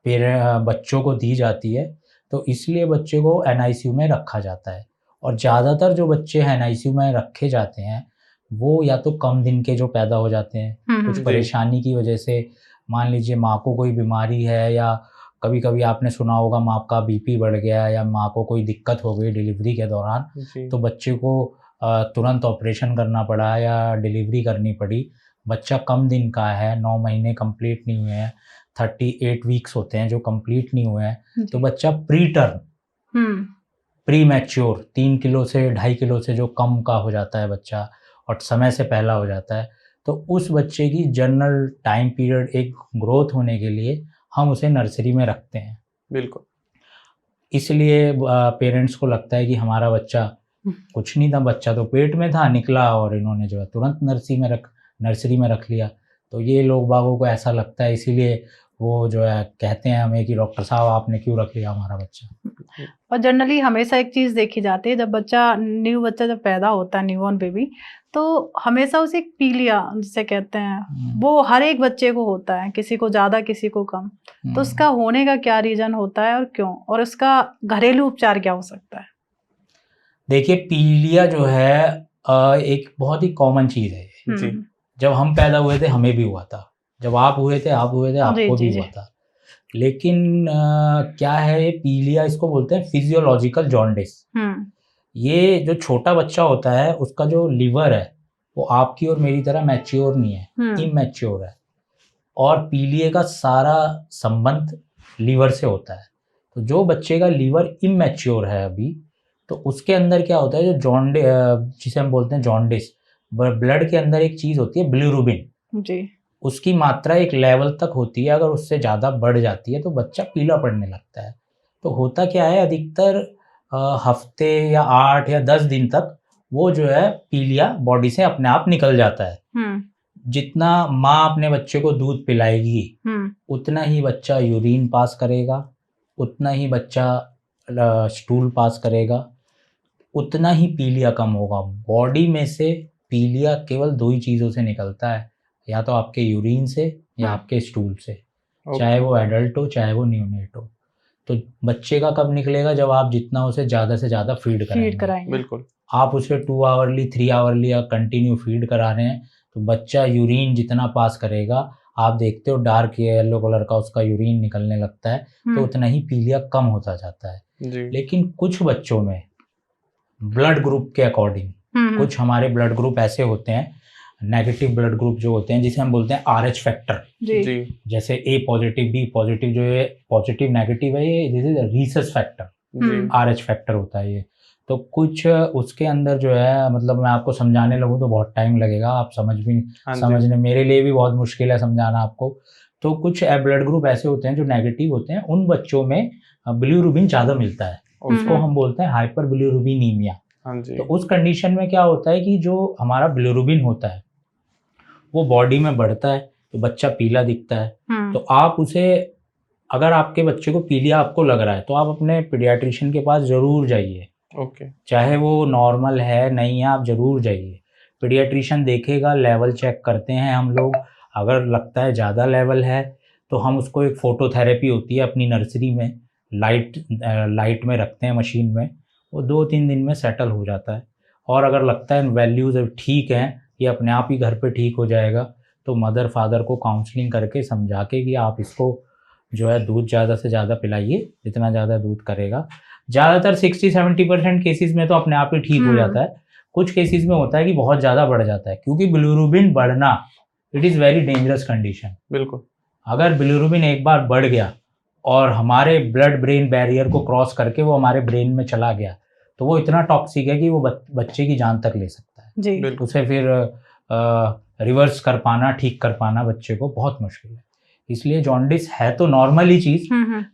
बच्चों को दी जाती है, तो इसलिए बच्चे को एनआईसीयू में रखा जाता है। और ज़्यादातर जो बच्चे एनआईसीयू में रखे जाते हैं वो या तो कम दिन के जो पैदा हो जाते हैं, कुछ जी। परेशानी की वजह से, मान लीजिए माँ को कोई बीमारी है या कभी कभी आपने सुना होगा माँ का बीपी बढ़ गया या माँ को कोई दिक्कत हो गई डिलीवरी के दौरान, जी। तो बच्चे को तुरंत ऑपरेशन करना पड़ा या डिलीवरी करनी पड़ी। बच्चा कम दिन का है, 9 महीने कंप्लीट नहीं हुए हैं, 38 वीक्स होते हैं जो कंप्लीट नहीं हुए हैं, तो बच्चा pre term, pre mature 3 kilo से 2.5 किलो से जो कम का हो जाता है बच्चा और समय से पहला हो जाता है, तो उस बच्चे की जनरल टाइम पीरियड एक ग्रोथ होने के लिए हम उसे नर्सरी में रखते हैं। बिल्कुल। इसलिए पेरेंट्स को लगता है कि हमारा बच्चा कुछ नहीं था, बच्चा तो पेट में था, निकला और इन्होंने जो है तुरंत नर्सरी में रख लिया। तो ये लोग बागों को ऐसा लगता है, इसीलिए वो जो है कहते हैं हमें कि डॉक्टर साहब आपने क्यों रख लिया हमारा बच्चा। और जनरली हमेशा एक चीज देखी जाती है, जब बच्चा जब पैदा होता है, न्यूबॉर्न बेबी, तो हमेशा उसे एक पीलिया जिसे कहते हैं वो हर एक बच्चे को होता है, किसी को ज्यादा किसी को कम। तो उसका होने का क्या रीजन होता है और क्यों, और उसका घरेलू उपचार क्या हो सकता है? देखिए पीलिया जो है एक बहुत ही कॉमन चीज़ है। जी। जब हम पैदा हुए थे हमें भी हुआ था, जब आप हुए थे आपको भी हुआ था। लेकिन क्या है ये पीलिया, इसको बोलते हैं फिजियोलॉजिकल जॉन्डिस। ये जो छोटा बच्चा होता है उसका जो लीवर है वो आपकी और मेरी तरह मैच्योर नहीं है, इमैच्योर है, और पीलिया का सारा संबंध लीवर से होता है। तो जो बच्चे का लीवर इमैच्योर है अभी, तो उसके अंदर क्या होता है, जो जॉन्डिस जिसे हम बोलते हैं जॉन्डिस, ब्लड के अंदर एक चीज़ होती है बिलिरुबिन जी, उसकी मात्रा एक लेवल तक होती है, अगर उससे ज़्यादा बढ़ जाती है तो बच्चा पीला पड़ने लगता है। तो होता क्या है, अधिकतर हफ्ते या 8 या 10 दिन तक वो जो है पीलिया बॉडी से अपने आप निकल जाता है। जितना माँ अपने बच्चे को दूध पिलाएगी उतना ही बच्चा यूरिन पास करेगा, उतना ही बच्चा स्टूल पास करेगा, उतना ही पीलिया कम होगा। बॉडी में से पीलिया केवल 2 ही चीज़ों से निकलता है, या तो आपके यूरिन से या आपके स्टूल से, चाहे वो एडल्ट हो चाहे वो न्यूनेट हो। तो बच्चे का कब निकलेगा, जब आप जितना उसे ज़्यादा से ज़्यादा फीड कराएंगे। बिल्कुल। आप उसे 2 आवरली 3 आवरली या कंटिन्यू फीड करा रहे हैं तो बच्चा यूरिन जितना पास करेगा, आप देखते हो डार्क येलो कलर का उसका यूरिन निकलने लगता है, तो उतना ही पीलिया कम होता जाता है जी। लेकिन कुछ बच्चों में ब्लड ग्रुप के अकॉर्डिंग, कुछ हमारे ब्लड ग्रुप ऐसे होते हैं, नेगेटिव ब्लड ग्रुप जो होते हैं जिसे हम बोलते हैं RH फैक्टर जी। जैसे A पॉजिटिव B पॉजिटिव, जो ये पॉजिटिव नेगेटिव है, ये this is Rhesus factor, RH factor होता है ये। तो कुछ उसके अंदर जो है, मतलब मैं आपको समझाने लगूँ तो बहुत टाइम लगेगा, आप समझने मेरे लिए भी बहुत मुश्किल है समझाना आपको। तो कुछ ब्लड ग्रुप ऐसे होते हैं जो नेगेटिव होते हैं, उन बच्चों में बिलिरुबिन ज़्यादा मिलता है, उसको हम बोलते हैं हाइपर बिलिरुबिनीमिया। तो उस कंडीशन में क्या होता है कि जो हमारा बिलिरुबिन होता है वो बॉडी में बढ़ता है तो बच्चा पीला दिखता है। तो आप उसे, अगर आपके बच्चे को पीलिया आपको लग रहा है तो आप अपने पीडियाट्रिशियन के पास ज़रूर जाइए। चाहे वो नॉर्मल है नहीं है, आप ज़रूर जाइए, पीडियाट्रिशियन देखेगा, लेवल चेक करते हैं हम लोग। अगर लगता है ज़्यादा लेवल है तो हम उसको, एक फ़ोटोथेरेपी होती है अपनी नर्सरी में, लाइट में रखते हैं मशीन में, वो 2-3 दिन में सेटल हो जाता है। और अगर लगता है वैल्यूज़ ठीक हैं, ये अपने आप ही घर पे ठीक हो जाएगा, तो मदर फादर को काउंसलिंग करके समझा के कि आप इसको जो है दूध ज़्यादा से ज़्यादा पिलाइए, जितना ज़्यादा दूध करेगा। ज़्यादातर 60-70% केसेस में तो अपने आप ही ठीक हो जाता है। कुछ केसेस में होता है कि बहुत ज़्यादा बढ़ जाता है, क्योंकि बिलिरुबिन बढ़ना it is very dangerous condition. बिल्कुल। अगर बिलिरुबिन एक बार बढ़ गया और हमारे ब्लड ब्रेन बैरियर को क्रॉस करके वो हमारे ब्रेन में चला गया, तो वो इतना टॉक्सिक है कि वो बच्चे की जान तक ले सकता है। जी उसे फिर रिवर्स कर पाना, ठीक कर पाना बच्चे को बहुत मुश्किल है। इसलिए जॉन्डिस है तो नॉर्मल ही चीज़,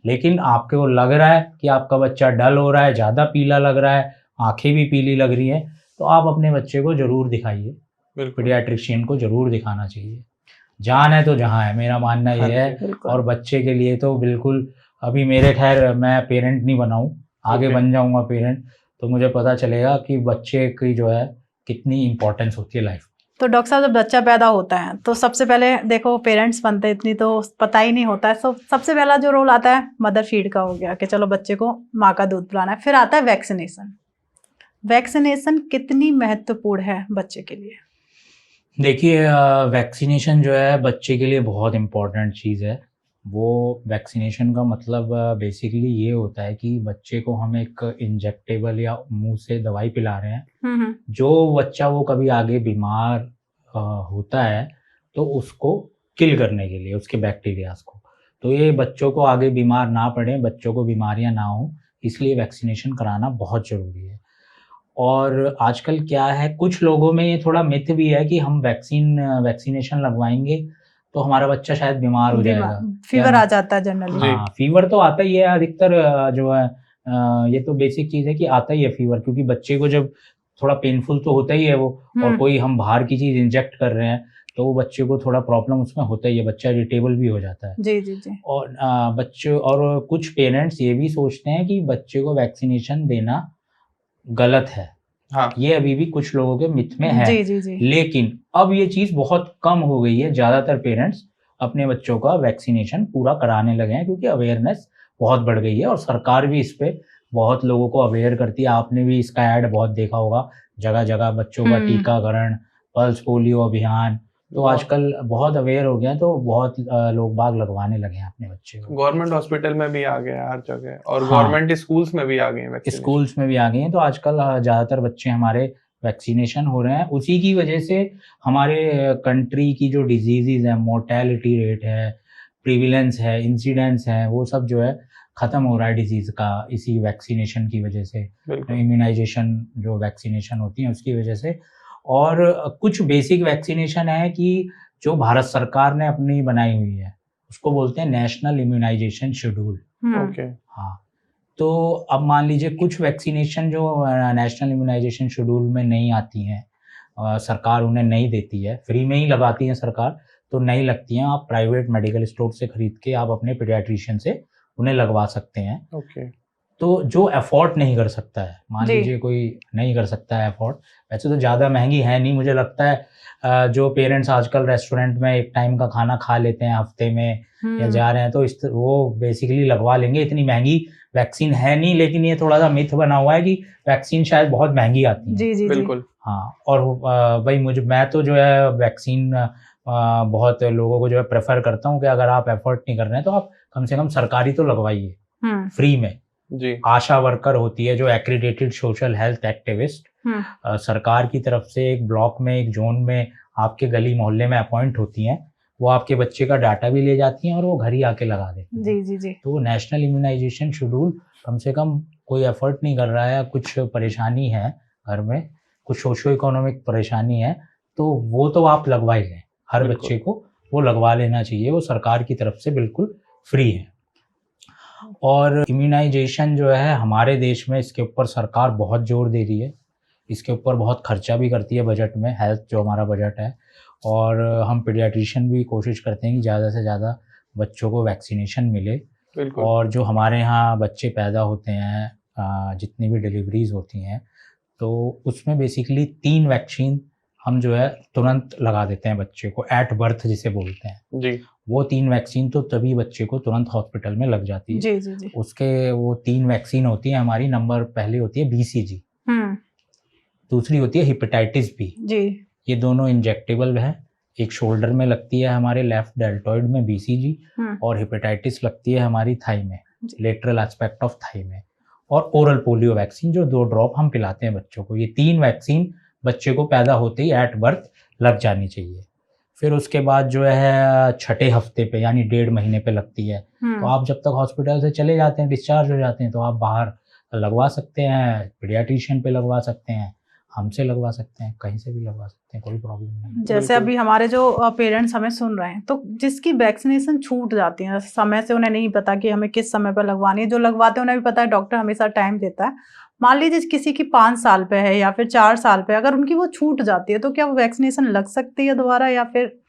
लेकिन आपको लग रहा है कि आपका बच्चा डल हो रहा है, ज़्यादा पीला लग रहा है, आंखें भी पीली लग रही हैं, तो आप अपने बच्चे को ज़रूर दिखाइए, पीडियाट्रिशियन को ज़रूर दिखाना चाहिए। जान है तो जहाँ है, मेरा मानना ये है। और बच्चे के लिए तो बिल्कुल, अभी मेरे खैर मैं पेरेंट नहीं बनाऊँ, आगे बन जाऊँगा पेरेंट, तो मुझे पता चलेगा कि बच्चे की जो है कितनी इम्पोर्टेंस होती है लाइफ। तो डॉक्टर साहब, जब बच्चा पैदा होता है तो सबसे पहले देखो पेरेंट्स बनते हैं, इतनी तो पता ही नहीं होता है। सबसे पहला जो रोल आता है मदर फीड का हो गया कि चलो बच्चे को माँ का दूध पिलाना है। फिर आता है वैक्सीनेशन। वैक्सीनेशन कितनी महत्वपूर्ण है बच्चे के लिए? देखिए, वैक्सीनेशन जो है बच्चे के लिए बहुत इम्पोर्टेंट चीज़ है। वो वैक्सीनेशन का मतलब बेसिकली ये होता है कि बच्चे को हम एक इंजेक्टेबल या मुंह से दवाई पिला रहे हैं, जो बच्चा वो कभी आगे बीमार होता है तो उसको किल करने के लिए, उसके बैक्टीरियाज को। तो ये बच्चों को आगे बीमार ना पड़े, बच्चों को बीमारियां ना हो, इसलिए वैक्सीनेशन कराना बहुत ज़रूरी है। और आजकल क्या है, कुछ लोगों में ये थोड़ा मिथ भी है कि हम वैक्सीनेशन लगवाएंगे तो हमारा बच्चा शायद बीमार हो जाएगा, फीवर आ जाता है जनरली। हाँ, फीवर तो आता ही है अधिकतर, जो है ये तो बेसिक चीज़ है कि आता ही है फीवर, क्योंकि बच्चे को जब थोड़ा पेनफुल तो होता ही है वो, और कोई हम बाहर की चीज़ इंजेक्ट कर रहे हैं तो वो बच्चे को थोड़ा प्रॉब्लम उसमें होता ही है, बच्चा इरिटेबल भी हो जाता है। जी जी जी। और बच्चे और कुछ पेरेंट्स ये भी सोचते हैं कि बच्चे को वैक्सीनेशन देना गलत है। हाँ। ये अभी भी कुछ लोगों के मिथ में है। जी जी जी। लेकिन अब ये चीज़ बहुत कम हो गई है, ज़्यादातर पेरेंट्स अपने बच्चों का वैक्सीनेशन पूरा कराने लगे हैं, क्योंकि अवेयरनेस बहुत बढ़ गई है और सरकार भी इस पे बहुत लोगों को अवेयर करती है। आपने भी इसका ऐड बहुत देखा होगा, जगह जगह बच्चों का टीकाकरण, पल्स पोलियो अभियान, तो आजकल बहुत अवेयर हो गए हैं, तो बहुत लोग बाग लगवाने लगे हैं अपने बच्चे को। गवर्नमेंट हॉस्पिटल में भी आ गया हर जगह, और गवर्नमेंट स्कूल्स में भी आ गए हैं, स्कूल्स में भी आ गए हैं। तो आजकल ज़्यादातर बच्चे हमारे वैक्सीनेशन हो रहे हैं। उसी की वजह से हमारे कंट्री की जो डिजीज़ हैं, मोर्टेलिटी रेट है, प्रिविलेंस है, इंसिडेंस है, वो सब जो है ख़त्म हो रहा है डिजीज़ का, इसी वैक्सीनेशन की वजह से, इम्यूनाइजेशन जो वैक्सीनेशन होती है उसकी वजह से। और कुछ बेसिक वैक्सीनेशन है कि जो भारत सरकार ने अपनी बनाई हुई है, उसको बोलते हैं नेशनल इम्यूनाइजेशन शेड्यूल। हाँ, तो अब मान लीजिए कुछ वैक्सीनेशन जो नेशनल इम्यूनाइजेशन शेड्यूल में नहीं आती हैं, सरकार उन्हें नहीं देती है, फ्री में ही लगाती है सरकार, तो नहीं लगती हैं, आप प्राइवेट मेडिकल स्टोर से खरीद के आप अपने पीडियाट्रिशियन से उन्हें लगवा सकते हैं। तो जो अफोर्ड नहीं कर सकता है, मान लीजिए कोई नहीं कर सकता है अफोर्ड, वैसे तो ज़्यादा महंगी है नहीं, मुझे लगता है जो पेरेंट्स आजकल रेस्टोरेंट में एक टाइम का खाना खा लेते हैं हफ्ते में या जा रहे हैं, तो वो बेसिकली लगवा लेंगे। इतनी महंगी वैक्सीन है नहीं, लेकिन ये थोड़ा सा मिथ बना हुआ है कि वैक्सीन शायद बहुत महंगी आती है। जी जी बिल्कुल। हाँ, और भाई मैं तो जो है वैक्सीन बहुत लोगों को जो है प्रेफर करता हूँ कि अगर आप एफर्ट नहीं कर रहे हैं तो आप कम से कम सरकारी तो लगवाइए फ्री में। जी। आशा वर्कर होती है जो एक्रीडेटेड सोशल हेल्थ एक्टिविस्ट, सरकार की तरफ से एक ब्लॉक में, एक जोन में, आपके गली मोहल्ले में अपॉइंट होती हैं, वो आपके बच्चे का डाटा भी ले जाती हैं और वो घर ही आके लगा देती हैं। जी जी जी। तो नेशनल इम्यूनाइजेशन शेड्यूल कम से कम कोई एफर्ट नहीं कर रहा है, कुछ परेशानी है घर में, कुछ सोशो इकोनॉमिक परेशानी है, तो वो तो आप लगवा ही लें, हर बच्चे को वो लगवा लेना चाहिए, वो सरकार की तरफ से बिल्कुल फ्री है। और इम्यूनाइजेशन जो है हमारे देश में, इसके ऊपर सरकार बहुत जोर दे रही है, इसके ऊपर बहुत खर्चा भी करती है बजट में, हेल्थ जो हमारा बजट है। और हम पीडियाट्रिशियन भी कोशिश करते हैं कि ज़्यादा से ज़्यादा बच्चों को वैक्सीनेशन मिले। और जो हमारे यहाँ बच्चे पैदा होते हैं, जितनी भी डिलीवरीज होती हैं, तो उसमें बेसिकली 3 वैक्सीन हम जो है तुरंत लगा देते हैं बच्चे को, एट बर्थ जिसे बोलते हैं। जी। वो 3 वैक्सीन तो तभी बच्चे को तुरंत हॉस्पिटल में लग जाती है। जी जी जी। उसके वो 3 वैक्सीन होती है हमारी। नंबर पहली होती है BCG, दूसरी होती है हेपेटाइटिस बी। जी। ये दोनों इंजेक्टेबल है। एक शोल्डर में लगती है हमारे लेफ्ट डेल्टॉइड में BCG, और हेपेटाइटिस लगती है हमारी थाई में, लेटरल एस्पेक्ट ऑफ थाई में। और ओरल पोलियो वैक्सीन जो 2 ड्रॉप हम पिलाते हैं बच्चों को। ये 3 वैक्सीन बच्चे को पैदा होते ही एट बर्थ लग जानी चाहिए। फिर उसके बाद जो है 6ठे हफ्ते पे यानी 1.5 महीने पे लगती है। तो आप जब तक हॉस्पिटल से चले जाते हैं, डिस्चार्ज हो जाते हैं, तो आप बाहर लगवा सकते हैं, पीडियाट्रिशियन पे लगवा सकते हैं, हमसे लगवा सकते हैं, कहीं से भी लगवा सकते हैं, कोई प्रॉब्लम नहीं। जैसे अभी हमारे जो पेरेंट्स हमें सुन रहे हैं, तो जिसकी वैक्सीनेशन छूट जाती है, समय से उन्हें नहीं पता कि हमें किस समय पर लगवानी है, जो लगवाते हैं उन्हें भी पता है डॉक्टर हमेशा टाइम देता है। मान लीजिए किसी की 5 साल पे है या फिर 4 साल पे, अगर उनकी वो छूट जाती है तो क्या वो वैक्सीनेशन लग सकती है दोबारा या फिर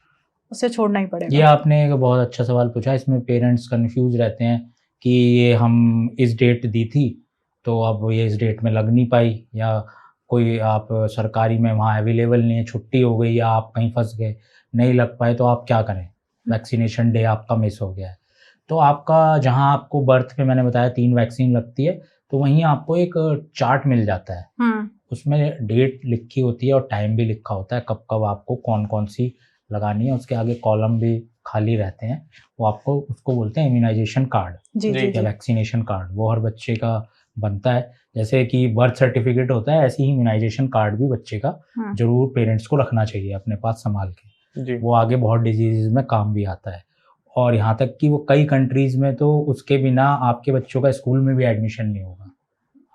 उसे छोड़ना ही पड़ेगा? ये आपने एक बहुत अच्छा सवाल पूछा। इसमें पेरेंट्स कंफ्यूज रहते हैं कि ये हम इस डेट दी थी तो अब ये इस डेट में लग नहीं पाई, या कोई आप सरकारी में वहाँ अवेलेबल नहीं है, छुट्टी हो गई, या आप कहीं फंस गए, नहीं लग पाए, तो आप क्या करें? वैक्सीनेशन डे आपका मिस हो गया है। तो आपका जहाँ आपको बर्थ पे मैंने बताया 3 वैक्सीन लगती है, तो वहीं आपको एक चार्ट मिल जाता है। उसमें डेट लिखी होती है और टाइम भी लिखा होता है, कब कब आपको कौन कौन सी लगानी है। उसके आगे कॉलम भी खाली रहते हैं, वो आपको उसको बोलते हैं इम्यूनाइजेशन कार्ड या वैक्सीनेशन कार्ड। वो हर बच्चे का बनता है। जैसे कि बर्थ सर्टिफिकेट होता है, ऐसे ही इम्यूनाइजेशन कार्ड भी बच्चे का जरूर पेरेंट्स को रखना चाहिए अपने पास संभाल के। वो आगे बहुत डिजीज में काम भी आता है। और यहाँ तक कि वो कई कंट्रीज में तो उसके बिना आपके बच्चों का स्कूल में भी एडमिशन नहीं होगा।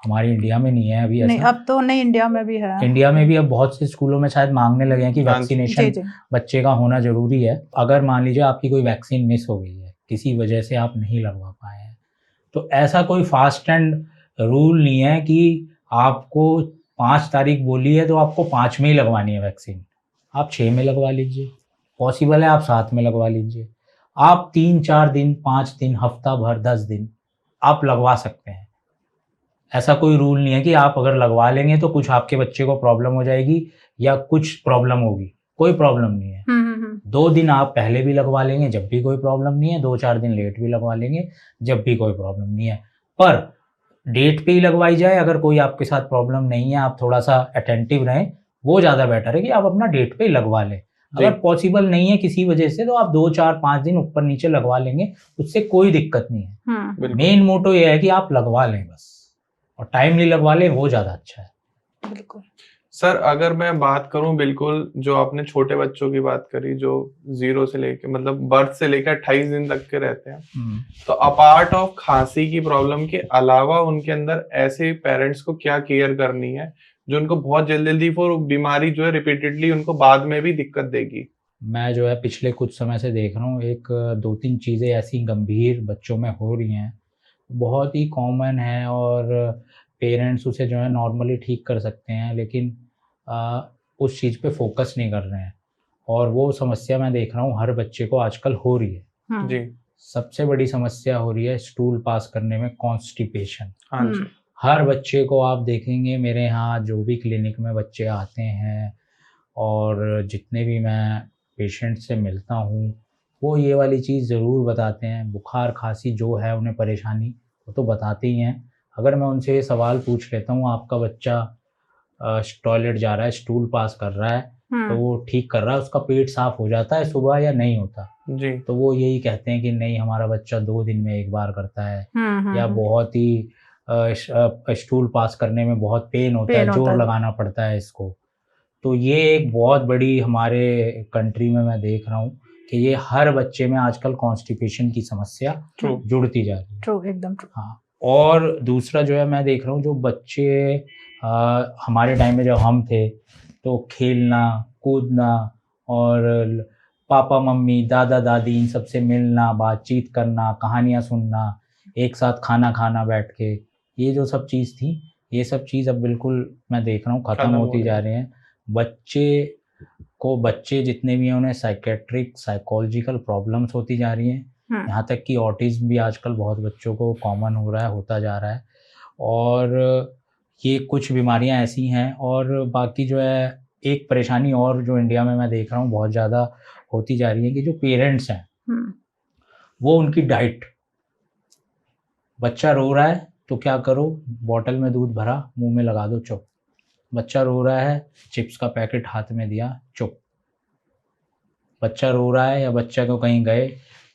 हमारे इंडिया में नहीं है अभी ऐसा। नहीं, अब तो नहीं, इंडिया में भी है। इंडिया में भी अब बहुत से स्कूलों में शायद मांगने लगे हैं कि वैक्सीनेशन बच्चे का होना जरूरी है। अगर मान लीजिए आपकी कोई वैक्सीन मिस हो गई है, किसी वजह से आप नहीं लगवा पाए हैं, तो ऐसा कोई फास्ट एंड रूल नहीं है कि आपको 5 तारीख बोली है तो आपको 5 में ही लगवानी है वैक्सीन। आप 6 में लगवा लीजिए, पॉसिबल है आप 7 में लगवा लीजिए, आप 3-4 दिन, 5 दिन, हफ्ता भर, 10 दिन आप लगवा सकते हैं। ऐसा कोई रूल नहीं है कि आप अगर लगवा लेंगे तो कुछ आपके बच्चे को प्रॉब्लम हो जाएगी या कुछ प्रॉब्लम होगी। कोई प्रॉब्लम नहीं है। 2 दिन आप पहले भी लगवा लेंगे जब भी कोई प्रॉब्लम नहीं है, 2-4 दिन लेट भी लगवा लेंगे जब भी कोई प्रॉब्लम नहीं है। पर डेट पे ही लगवाई जाए। अगर कोई आपके साथ प्रॉब्लम नहीं है, आप थोड़ा सा अटेंटिव रहें, वो ज़्यादा बेटर है कि आप अपना डेट पे ही लगवा लें। अगर पॉसिबल नहीं है किसी वजह से तो आप 2-4-5 दिन ऊपर नीचे लगवा लेंगे, उससे कोई दिक्कत नहीं है। मेन मोटो ये है कि आप लगवा लें बस, और टाइमली लगवा लें, वो ज़्यादा अच्छा है। बिल्कुल सर, अगर मैं बात करूं, बिल्कुल जो आपने छोटे बच्चों की बात करी जो 0 से लेके मतलब बर्थ से लेकर 28 दिन तक के रहते हैं, तो अपार्ट ऑफ खांसी की प्रॉब्लम के अलावा उनके अंदर ऐसे पेरेंट्स को क्या केयर करनी है जो उनको बहुत जल्दी वो बीमारी जो है रिपीटेडली उनको बाद में भी दिक्कत देगी? मैं जो है पिछले कुछ समय से देख रहा हूँ, एक 2-3 चीज़ें ऐसी गंभीर बच्चों में हो रही हैं, बहुत ही कॉमन है, और पेरेंट्स उसे जो है नॉर्मली ठीक कर सकते हैं, लेकिन उस चीज़ पे फोकस नहीं कर रहे हैं। और वो समस्या मैं देख रहा हूँ हर बच्चे को आजकल हो रही है। जी। सबसे बड़ी समस्या हो रही है स्टूल पास करने में, कॉन्स्टिपेशन। हाँ जी। हर बच्चे को आप देखेंगे, मेरे यहाँ जो भी क्लिनिक में बच्चे आते हैं और जितने भी मैं पेशेंट से मिलता हूँ, वो ये वाली चीज़ ज़रूर बताते हैं। बुखार खांसी जो है उन्हें परेशानी, वो तो बताते ही हैं। अगर मैं उनसे ये सवाल पूछ लेता हूँ, आपका बच्चा टॉयलेट जा रहा है, स्टूल पास कर रहा है, तो वो ठीक कर रहा है, उसका पेट साफ हो जाता है सुबह या नहीं होता? जी। तो वो यही कहते हैं कि नहीं, हमारा बच्चा 2 दिन में एक बार करता है, या बहुत ही स्टूल पास करने में बहुत पेन होता है, जोर लगाना पड़ता है इसको। तो ये एक बहुत बड़ी हमारे कंट्री में मैं देख रहा हूँ कि ये हर बच्चे में आजकल कॉन्स्टिपेशन की समस्या जुड़ती जा रही है। ट्रू, एकदम ट्रू। हाँ, और दूसरा जो है मैं देख रहा हूँ, जो बच्चे हमारे टाइम में जब हम थे तो खेलना कूदना और पापा मम्मी दादा दादी इन सबसे मिलना, बातचीत करना, कहानियाँ सुनना, एक साथ खाना खाना बैठ के, ये जो सब चीज़ थी, ये सब चीज़ अब बिल्कुल मैं देख रहा हूँ ख़त्म होती जा रहे हैं। बच्चे जितने भी हैं उन्हें साइकेट्रिक साइकोलॉजिकल प्रॉब्लम्स होती जा रही हैं। यहाँ तक कि ऑटिज्म भी आजकल बहुत बच्चों को कॉमन हो रहा है, होता जा रहा है। और ये कुछ बीमारियाँ ऐसी हैं। और बाकी जो है एक परेशानी और जो इंडिया में मैं देख रहा हूँ बहुत ज़्यादा होती जा रही है कि जो पेरेंट्स हैं वो उनकी डाइट। बच्चा रो रहा है तो क्या करो, बॉटल में दूध भरा, मुंह में लगा दो, चुप। बच्चा रो रहा है, चिप्स का पैकेट हाथ में दिया, चुप। बच्चा रो रहा है या बच्चा को कहीं गए,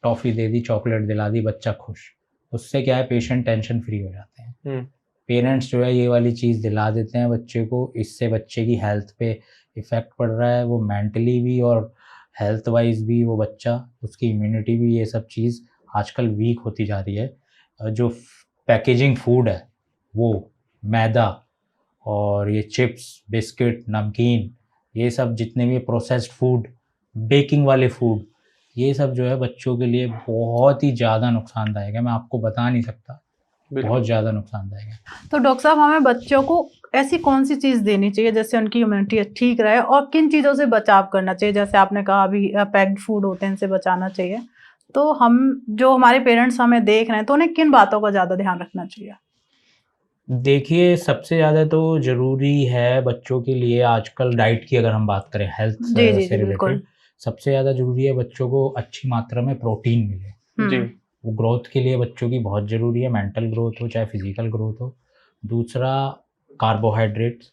टॉफ़ी दे दी, चॉकलेट दिला दी, बच्चा खुश। उससे क्या है, पेशेंट टेंशन फ्री हो जाते हैं। पेरेंट्स जो है ये वाली चीज़ दिला देते हैं बच्चे को, इससे बच्चे की हेल्थ पे इफ़ेक्ट पड़ रहा है, वो मेंटली भी और हेल्थ वाइज भी वो बच्चा, उसकी इम्यूनिटी भी, ये सब चीज़ आजकल वीक होती जा रही है। जो पैकेजिंग फूड है वो मैदा और ये चिप्स, बिस्किट, नमकीन, ये सब जितने भी प्रोसेस्ड फूड, बेकिंग वाले फूड, ये सब जो है बच्चों के लिए बहुत ही ज़्यादा नुकसानदायक है। मैं आपको बता नहीं सकता, बहुत ज़्यादा नुकसानदायक है। तो डॉक्टर साहब, हमें बच्चों को ऐसी कौन सी चीज़ देनी चाहिए जिससे उनकी इम्यूनिटी ठीक रहे, और किन चीज़ों से बचाव करना चाहिए? जैसे आपने कहा अभी पैक्ड फूड होते हैं, इनसे बचाना चाहिए। तो हम जो हमारे पेरेंट्स हमें देख रहे हैं, तो उन्हें किन बातों का ज़्यादा ध्यान रखना चाहिए? देखिए, सबसे ज़्यादा तो ज़रूरी है बच्चों के लिए आजकल डाइट की, अगर हम बात करें हेल्थ से रिलेटेड, सबसे ज़्यादा ज़रूरी है बच्चों को अच्छी मात्रा में प्रोटीन मिले। जी। वो ग्रोथ के लिए बच्चों की बहुत ज़रूरी है, मेंटल ग्रोथ हो चाहे फिजिकल ग्रोथ हो। दूसरा, कार्बोहाइड्रेट्स,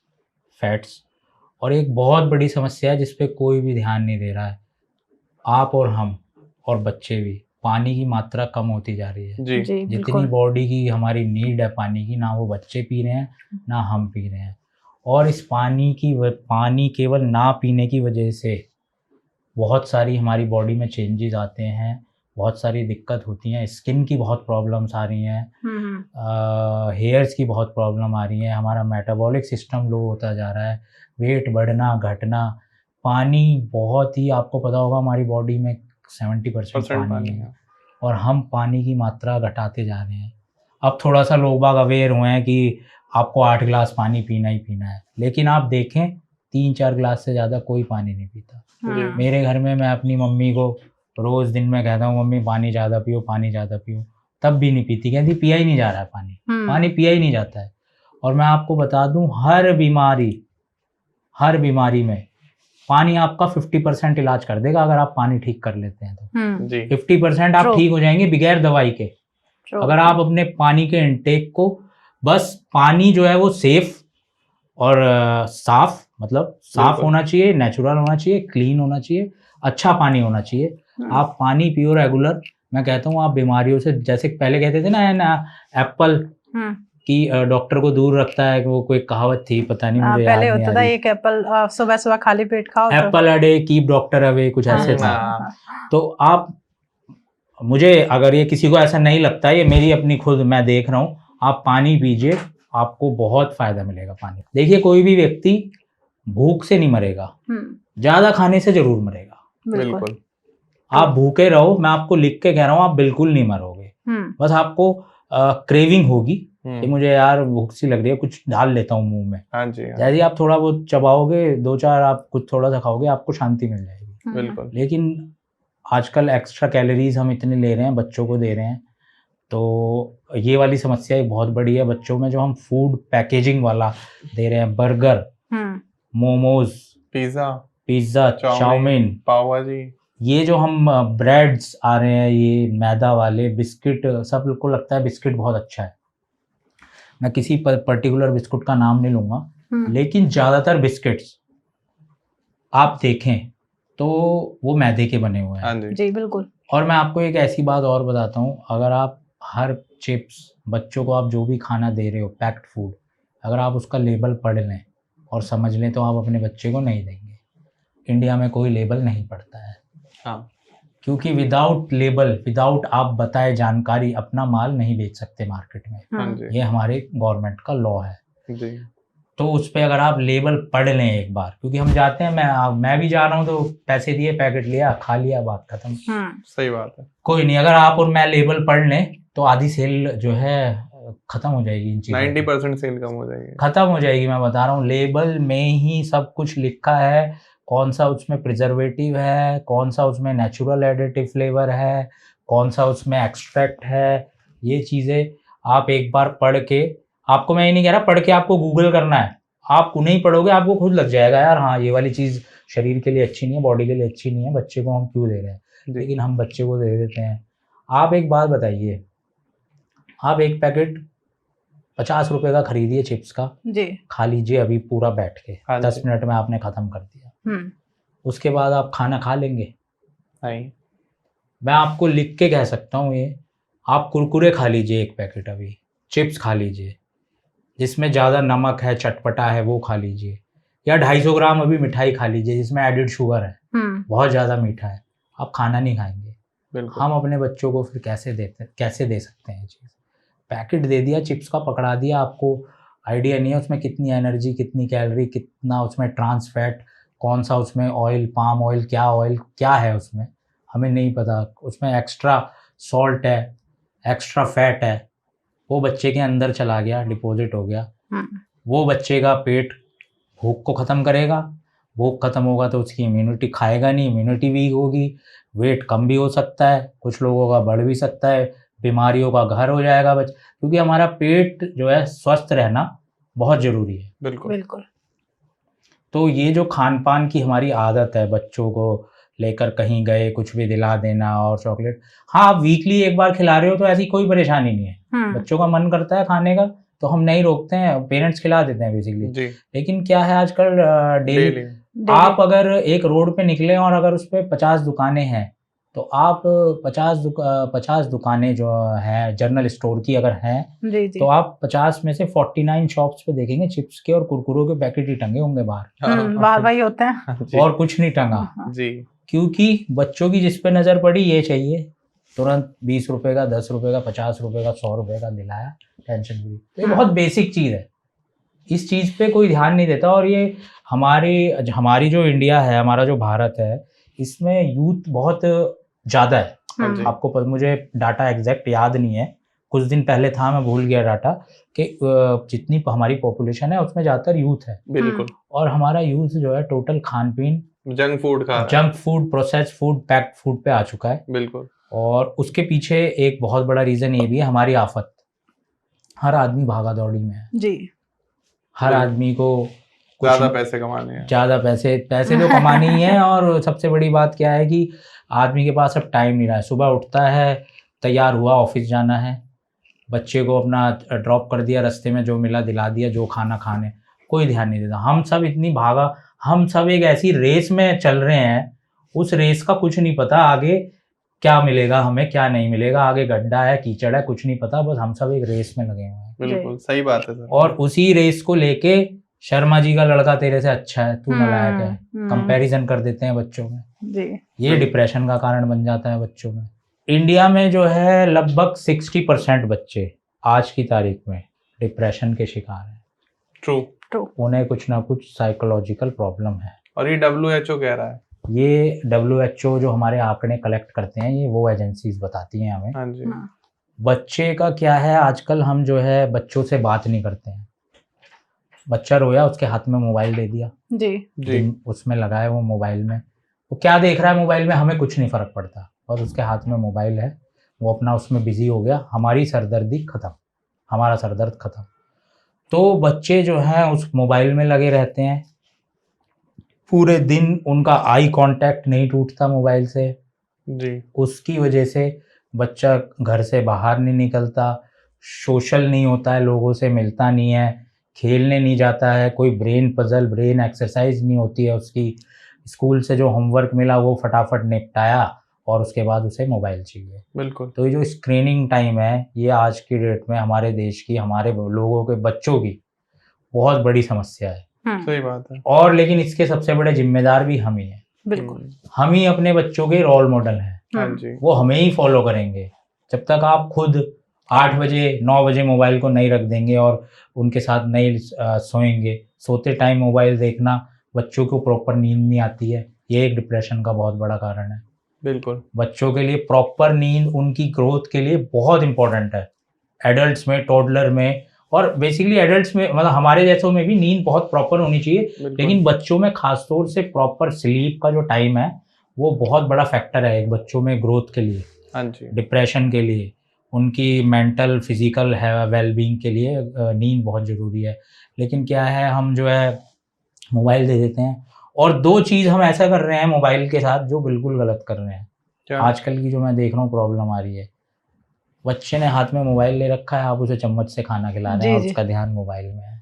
फैट्स, और एक बहुत बड़ी समस्या है जिस पे कोई भी ध्यान नहीं दे रहा है, आप और हम और बच्चे भी, पानी की मात्रा कम होती जा रही है। जी। जितनी बॉडी की हमारी नीड है पानी की, ना वो बच्चे पी रहे हैं ना हम पी रहे हैं। और इस पानी केवल ना पीने की वजह से बहुत सारी हमारी बॉडी में चेंजेस आते हैं, बहुत सारी दिक्कत होती हैं। स्किन की बहुत प्रॉब्लम्स आ रही हैं, हेयर्स की बहुत प्रॉब्लम आ रही है, हमारा मेटाबॉलिक सिस्टम लो होता जा रहा है, वेट बढ़ना घटना। पानी बहुत ही, आपको पता होगा हमारी बॉडी में 70% पानी है, और हम पानी की मात्रा घटाते जा रहे हैं। अब थोड़ा सा लोग बाग अवेयर हुए हैं कि आपको 8 गिलास पानी पीना ही पीना है, लेकिन आप देखें 3-4 गिलास से ज़्यादा कोई पानी नहीं पीता। मेरे घर में मैं अपनी मम्मी को रोज़ दिन में कहता हूँ, मम्मी पानी ज़्यादा पियो, पानी ज़्यादा पियो, तब भी नहीं पीती, कहती पिया ही नहीं जा रहा है पानी, पानी पिया ही नहीं जाता है। और मैं आपको बता दूँ, हर बीमारी में पानी आपका 50% इलाज कर देगा, अगर आप पानी ठीक कर लेते हैं तो 50% आप ठीक हो जाएंगे बगैर दवाई के। अगर आप अपने पानी के इंटेक को, बस पानी जो है वो सेफ और साफ, मतलब साफ होना चाहिए, नेचुरल होना चाहिए, क्लीन होना चाहिए, अच्छा पानी होना चाहिए। आप पानी पियो रेगुलर। मैं कहता हूँ आप बीमारियों से, जैसे पहले कहते थे ना एप्पल कि डॉक्टर को दूर रखता है, कि वो कोई कहावत थी, पता नहीं मुझे पहले याद नहीं होता था, एक एप्पल सुबह सुबह खाली पेट खाओ, Apple a day keep doctor away, कुछ ऐसे था। तो आप, मुझे अगर ये किसी को ऐसा नहीं लगता, ये मेरी अपनी खुद मैं देख रहा हूँ, आप पानी पीजिए, आपको बहुत फायदा मिलेगा पानी। देखिए, कोई भी व्यक्ति भूख से नहीं मरेगा, ज्यादा खाने से जरूर मरेगा। बिल्कुल। आप भूखे रहो, मैं आपको लिख के कह रहा हूँ, आप बिल्कुल नहीं मरोगे। बस आपको क्रेविंग होगी कि मुझे यार भूख सी लग रही है, कुछ डाल लेता हूँ मुंह में। जैसे ही आप थोड़ा बहुत चबाओगे, 2-4 आप कुछ थोड़ा सा खाओगे, आपको शांति मिल जाएगी। बिल्कुल। लेकिन आजकल एक्स्ट्रा कैलोरीज हम इतने ले रहे हैं, बच्चों को दे रहे हैं, तो ये वाली समस्या एक बहुत बड़ी है बच्चों में, जो हम फूड पैकेजिंग वाला दे रहे हैं, बर्गर, मोमोज, पिज्ज़ा, चाउमीन, पाव भाजी, ये जो हम ब्रेड्स आ रहे हैं, ये मैदा वाले, बिस्किट, सबको लगता है बिस्किट बहुत अच्छा है। मैं किसी पर्टिकुलर बिस्कुट का नाम नहीं लूँगा, लेकिन ज़्यादातर बिस्किट्स आप देखें तो वो मैदे के बने हुए हैं। जी बिल्कुल। और मैं आपको एक ऐसी बात और बताता हूँ, अगर आप हर चिप्स, बच्चों को आप जो भी खाना दे रहे हो, पैक्ड फूड, अगर आप उसका लेबल पढ़ लें और समझ लें, तो आप अपने बच्चे को नहीं देंगे। इंडिया में कोई लेबल नहीं पढ़ता है। हाँ। क्योंकि विदाउट लेबल, विदाउट आप बताए जानकारी, अपना माल नहीं बेच सकते मार्केट में। ये हमारे गवर्नमेंट का लॉ है जी। तो उस पर अगर आप लेबल पढ़ लें एक बार, क्योंकि हम जाते हैं, मैं भी जा रहा हूँ, तो पैसे दिए, पैकेट लिया, खा लिया, बात खत्म। सही बात है। कोई नहीं, अगर आप और मैं लेबल पढ़ लें तो आधी सेल जो है खत्म हो जाएगी, इन चीज़ों 90% सेल कम हो जाएगी, खत्म हो जाएगी। मैं बता रहा हूँ, लेबल में ही सब कुछ लिखा है, कौन सा उसमें प्रिजर्वेटिव है, कौन सा उसमें नेचुरल एडिटिव फ्लेवर है, कौन सा उसमें एक्सट्रैक्ट है। ये चीज़ें आप एक बार पढ़ के, आपको मैं ये नहीं कह रहा पढ़ के आपको गूगल करना है, आप नहीं पढ़ोगे, आपको खुद लग जाएगा यार, हाँ ये वाली चीज़ शरीर के लिए अच्छी नहीं है, बॉडी के लिए अच्छी नहीं है, बच्चे को हम क्यों दे रहे हैं, जी। लेकिन हम बच्चे को दे देते हैं। आप एक बात बताइए, आप एक पैकेट 50 रुपए का खरीदिए चिप्स का, जी। खा लीजिए अभी पूरा बैठ के, हाँ 10 जी। मिनट में आपने खत्म कर दिया, हम्म। उसके बाद आप खाना खा लेंगे? नहीं। मैं आपको लिख के कह सकता हूँ ये, आप कुरकुरे खा लीजिए एक पैकेट, अभी चिप्स खा लीजिए जिसमें ज़्यादा नमक है, चटपटा है, वो खा लीजिए, या 250 ग्राम अभी मिठाई खा लीजिए जिसमें एडिड शुगर है, बहुत ज़्यादा मीठा है, आप खाना नहीं खाएंगे। बिल्कुल। हम अपने बच्चों को फिर कैसे दे सकते हैं ये चीज़? पैकेट दे दिया चिप्स का, पकड़ा दिया, आपको आइडिया नहीं है उसमें कितनी एनर्जी, कितनी कैलोरी, कितना उसमें ट्रांस फैट, कौन सा उसमें ऑयल, पाम ऑयल क्या है उसमें, हमें नहीं पता। उसमें एक्स्ट्रा सॉल्ट है, एक्स्ट्रा फैट है, वो बच्चे के अंदर चला गया, डिपॉजिट हो गया, वो बच्चे का पेट भूख को ख़त्म करेगा, भूख ख़त्म होगा तो उसकी इम्यूनिटी, खाएगा नहीं, इम्यूनिटी वीक होगी, वेट कम भी हो सकता है, कुछ लोगों का बढ़ भी सकता है, बीमारियों का घर हो जाएगा क्योंकि हमारा पेट जो है स्वस्थ रहना बहुत ज़रूरी है। बिल्कुल बिल्कुल। तो ये जो खान पान की हमारी आदत है, बच्चों को लेकर कहीं गए कुछ भी दिला देना और चॉकलेट, हाँ आप वीकली एक बार खिला रहे हो तो ऐसी कोई परेशानी नहीं है, बच्चों का मन करता है खाने का तो हम नहीं रोकते हैं, पेरेंट्स खिला देते हैं बेसिकली। जी। लेकिन क्या है आजकल डेली डेली। आप अगर एक रोड पे निकले और अगर उस पर 50 दुकानें हैं तो आप 50 दुकानें जो हैं जनरल स्टोर की अगर हैं, जी जी। तो आप 50 में से 49 शॉप्स पे देखेंगे चिप्स के और कुरकुरों के पैकेट ही टंगे होंगे बाहर, बाहर वही होते हैं। हाँ जी। और कुछ नहीं टंगा। जी। क्योंकि बच्चों की जिस पे नज़र पड़ी ये चाहिए, तुरंत 20 रुपए का, 10 रुपए का, 50 रुपए का, 100 रुपए का दिलाया, टेंशन फ्री। तो ये बहुत बेसिक चीज़ है, इस चीज़ पे कोई ध्यान नहीं देता। और ये हमारी जो इंडिया है, हमारा जो भारत है, इसमें यूथ बहुत ज़्यादा है। हाँ जी। आपको मुझे डाटा एग्जैक्ट याद नहीं है, कुछ दिन पहले था, मैं भूल गया डाटा, कि जितनी हमारी पॉपुलेशन है उसमें ज़्यादातर यूथ है। बिल्कुल। और हमारा यूथ जो है टोटल खान पीन, जंक फूड खा रहा है। Junk food, processed food, packed food पे आ चुका है। बिल्कुल। और उसके पीछे एक बहुत बड़ा रीज़न ये भी है हमारी आफत। हर आदमी भागा दौड़ी में है जी। हर आदमी को ज्यादा पैसे कमाने हैं, ज़्यादा पैसे तो कमाने ही है। और सबसे बड़ी बात क्या है कि आदमी के पास अब टाइम नहीं रहा है। सुबह उठता है, तैयार हुआ, ऑफिस जाना है, बच्चे को अपना ड्रॉप कर दिया, रास्ते में जो मिला दिला दिया, जो खाना खाने, कोई ध्यान नहीं देता। हम सब एक ऐसी रेस में चल रहे हैं, उस रेस का कुछ नहीं पता आगे क्या मिलेगा हमें, क्या नहीं मिलेगा, आगे गड्ढा है, कीचड़ है, कुछ नहीं पता, बस हम सब एक रेस में लगे हुए हैं। बिल्कुल सही बात है सर। और उसी रेस को लेके शर्मा जी का लड़का तेरे से अच्छा है, तू नालायक है, कंपैरिजन कर देते हैं बच्चों में जी। ये डिप्रेशन का कारण बन जाता है बच्चों में। इंडिया में जो है लगभग 60% बच्चे आज की तारीख में डिप्रेशन के शिकार हैं। ट्रू। उन्हें कुछ ना कुछ साइकोलॉजिकल प्रॉब्लम है। और ये WHO कह रहा है, ये WHO जो हमारे आंकड़े कलेक्ट करते हैं, ये वो एजेंसीज बताती हैं हमें। हाँ जी। बच्चे का क्या है, आजकल हम जो है बच्चों से बात नहीं करते हैं। बच्चा रोया, उसके हाथ में मोबाइल दे दिया, जी। उसमें लगाए वो मोबाइल में, वो क्या देख रहा है मोबाइल में हमें कुछ नहीं फर्क पड़ता, और उसके हाथ में मोबाइल है, वो अपना उसमें बिजी हो गया, हमारी सरदर्दी खत्म, हमारा सरदर्द खत्म। तो बच्चे जो हैं उस मोबाइल में लगे रहते हैं पूरे दिन, उनका आई कांटेक्ट नहीं टूटता मोबाइल से जी। उसकी वजह से बच्चा घर से बाहर नहीं निकलता, सोशल नहीं होता है, लोगों से मिलता नहीं है, खेलने नहीं जाता है, कोई ब्रेन पजल, ब्रेन एक्सरसाइज नहीं होती है उसकी, स्कूल से जो होमवर्क मिला वो फटाफट निपटाया और उसके बाद उसे मोबाइल चाहिए। बिल्कुल। तो ये जो स्क्रीनिंग टाइम है, ये आज की डेट में हमारे देश की, हमारे लोगों के बच्चों की बहुत बड़ी समस्या है। सही बात है। और लेकिन इसके सबसे बड़े जिम्मेदार भी हम ही हैं। बिल्कुल। हम ही अपने बच्चों के रोल मॉडल हैं। हाँ जी। वो हमें ही फॉलो करेंगे। जब तक आप खुद 8 बजे 9 बजे मोबाइल को नहीं रख देंगे और उनके साथ नहीं सोएंगे, सोते टाइम मोबाइल देखना, बच्चों को प्रॉपर नींद नहीं आती है, ये एक डिप्रेशन का बहुत बड़ा कारण है। बिल्कुल। बच्चों के लिए प्रॉपर नींद उनकी ग्रोथ के लिए बहुत इंपॉर्टेंट है। एडल्ट्स में, टोडलर में और बेसिकली एडल्ट्स में, मतलब हमारे जैसों में भी नींद बहुत प्रॉपर होनी चाहिए, लेकिन बच्चों में खासतौर से प्रॉपर स्लीप का जो टाइम है वो बहुत बड़ा फैक्टर है एक बच्चों में ग्रोथ के लिए, हाँ जी, डिप्रेशन के लिए, उनकी मेंटल फिजिकल है वेलबींग के लिए नींद बहुत ज़रूरी है। लेकिन क्या है, हम जो है मोबाइल दे देते हैं और 2 चीज हम ऐसा कर रहे हैं मोबाइल के साथ जो बिल्कुल गलत कर रहे हैं। क्या? आजकल की जो मैं देख रहा हूँ प्रॉब्लम आ रही है, बच्चे ने हाथ में मोबाइल ले रखा है, आप उसे चम्मच से खाना खिला रहे हैं जी और जी उसका ध्यान मोबाइल में है।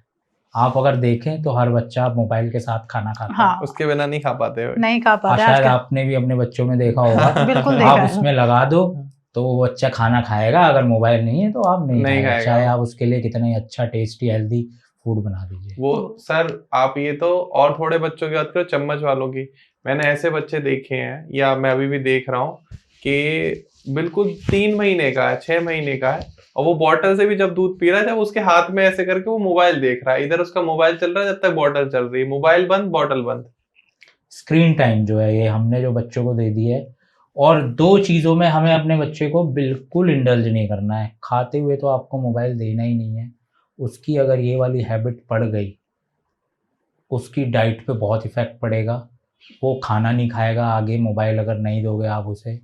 आप अगर देखें तो हर बच्चा मोबाइल के साथ खाना खाता है। हाँ उसके बिना नहीं खा पाते हो। नहीं खा पाते शायद आजकल। आपने भी अपने बच्चों में देखा होगा। बिल्कुल देखा आप है। उसमें लगा दो तो वो बच्चा खाना खाएगा, अगर मोबाइल नहीं है तो आप नहीं नहीं खाएगा, खाएगा। चाहे आप उसके लिए कितना ही अच्छा टेस्टी हेल्दी फूड बना दीजिए। वो सर आप ये तो और थोड़े बच्चों की बात करो, चम्मच वालों की। मैंने ऐसे बच्चे देखे हैं, या मैं अभी भी देख रहा हूँ कि बिल्कुल 3 महीने का है, 6 महीने का है, और वो बॉटल से भी जब दूध पी रहा है, जब उसके हाथ में ऐसे करके वो मोबाइल देख रहा है, इधर उसका मोबाइल चल रहा है जब तक बॉटल चल रही है, मोबाइल बंद बॉटल बंद। स्क्रीन टाइम जो है ये हमने जो बच्चों को दे दी है, और 2 चीज़ों में हमें अपने बच्चे को बिल्कुल इंडल्ज नहीं करना है। खाते हुए तो आपको मोबाइल देना ही नहीं है, उसकी अगर ये वाली हैबिट पड़ गई, उसकी डाइट पे बहुत इफ़ेक्ट पड़ेगा, वो खाना नहीं खाएगा आगे, मोबाइल अगर नहीं दोगे आप उसे।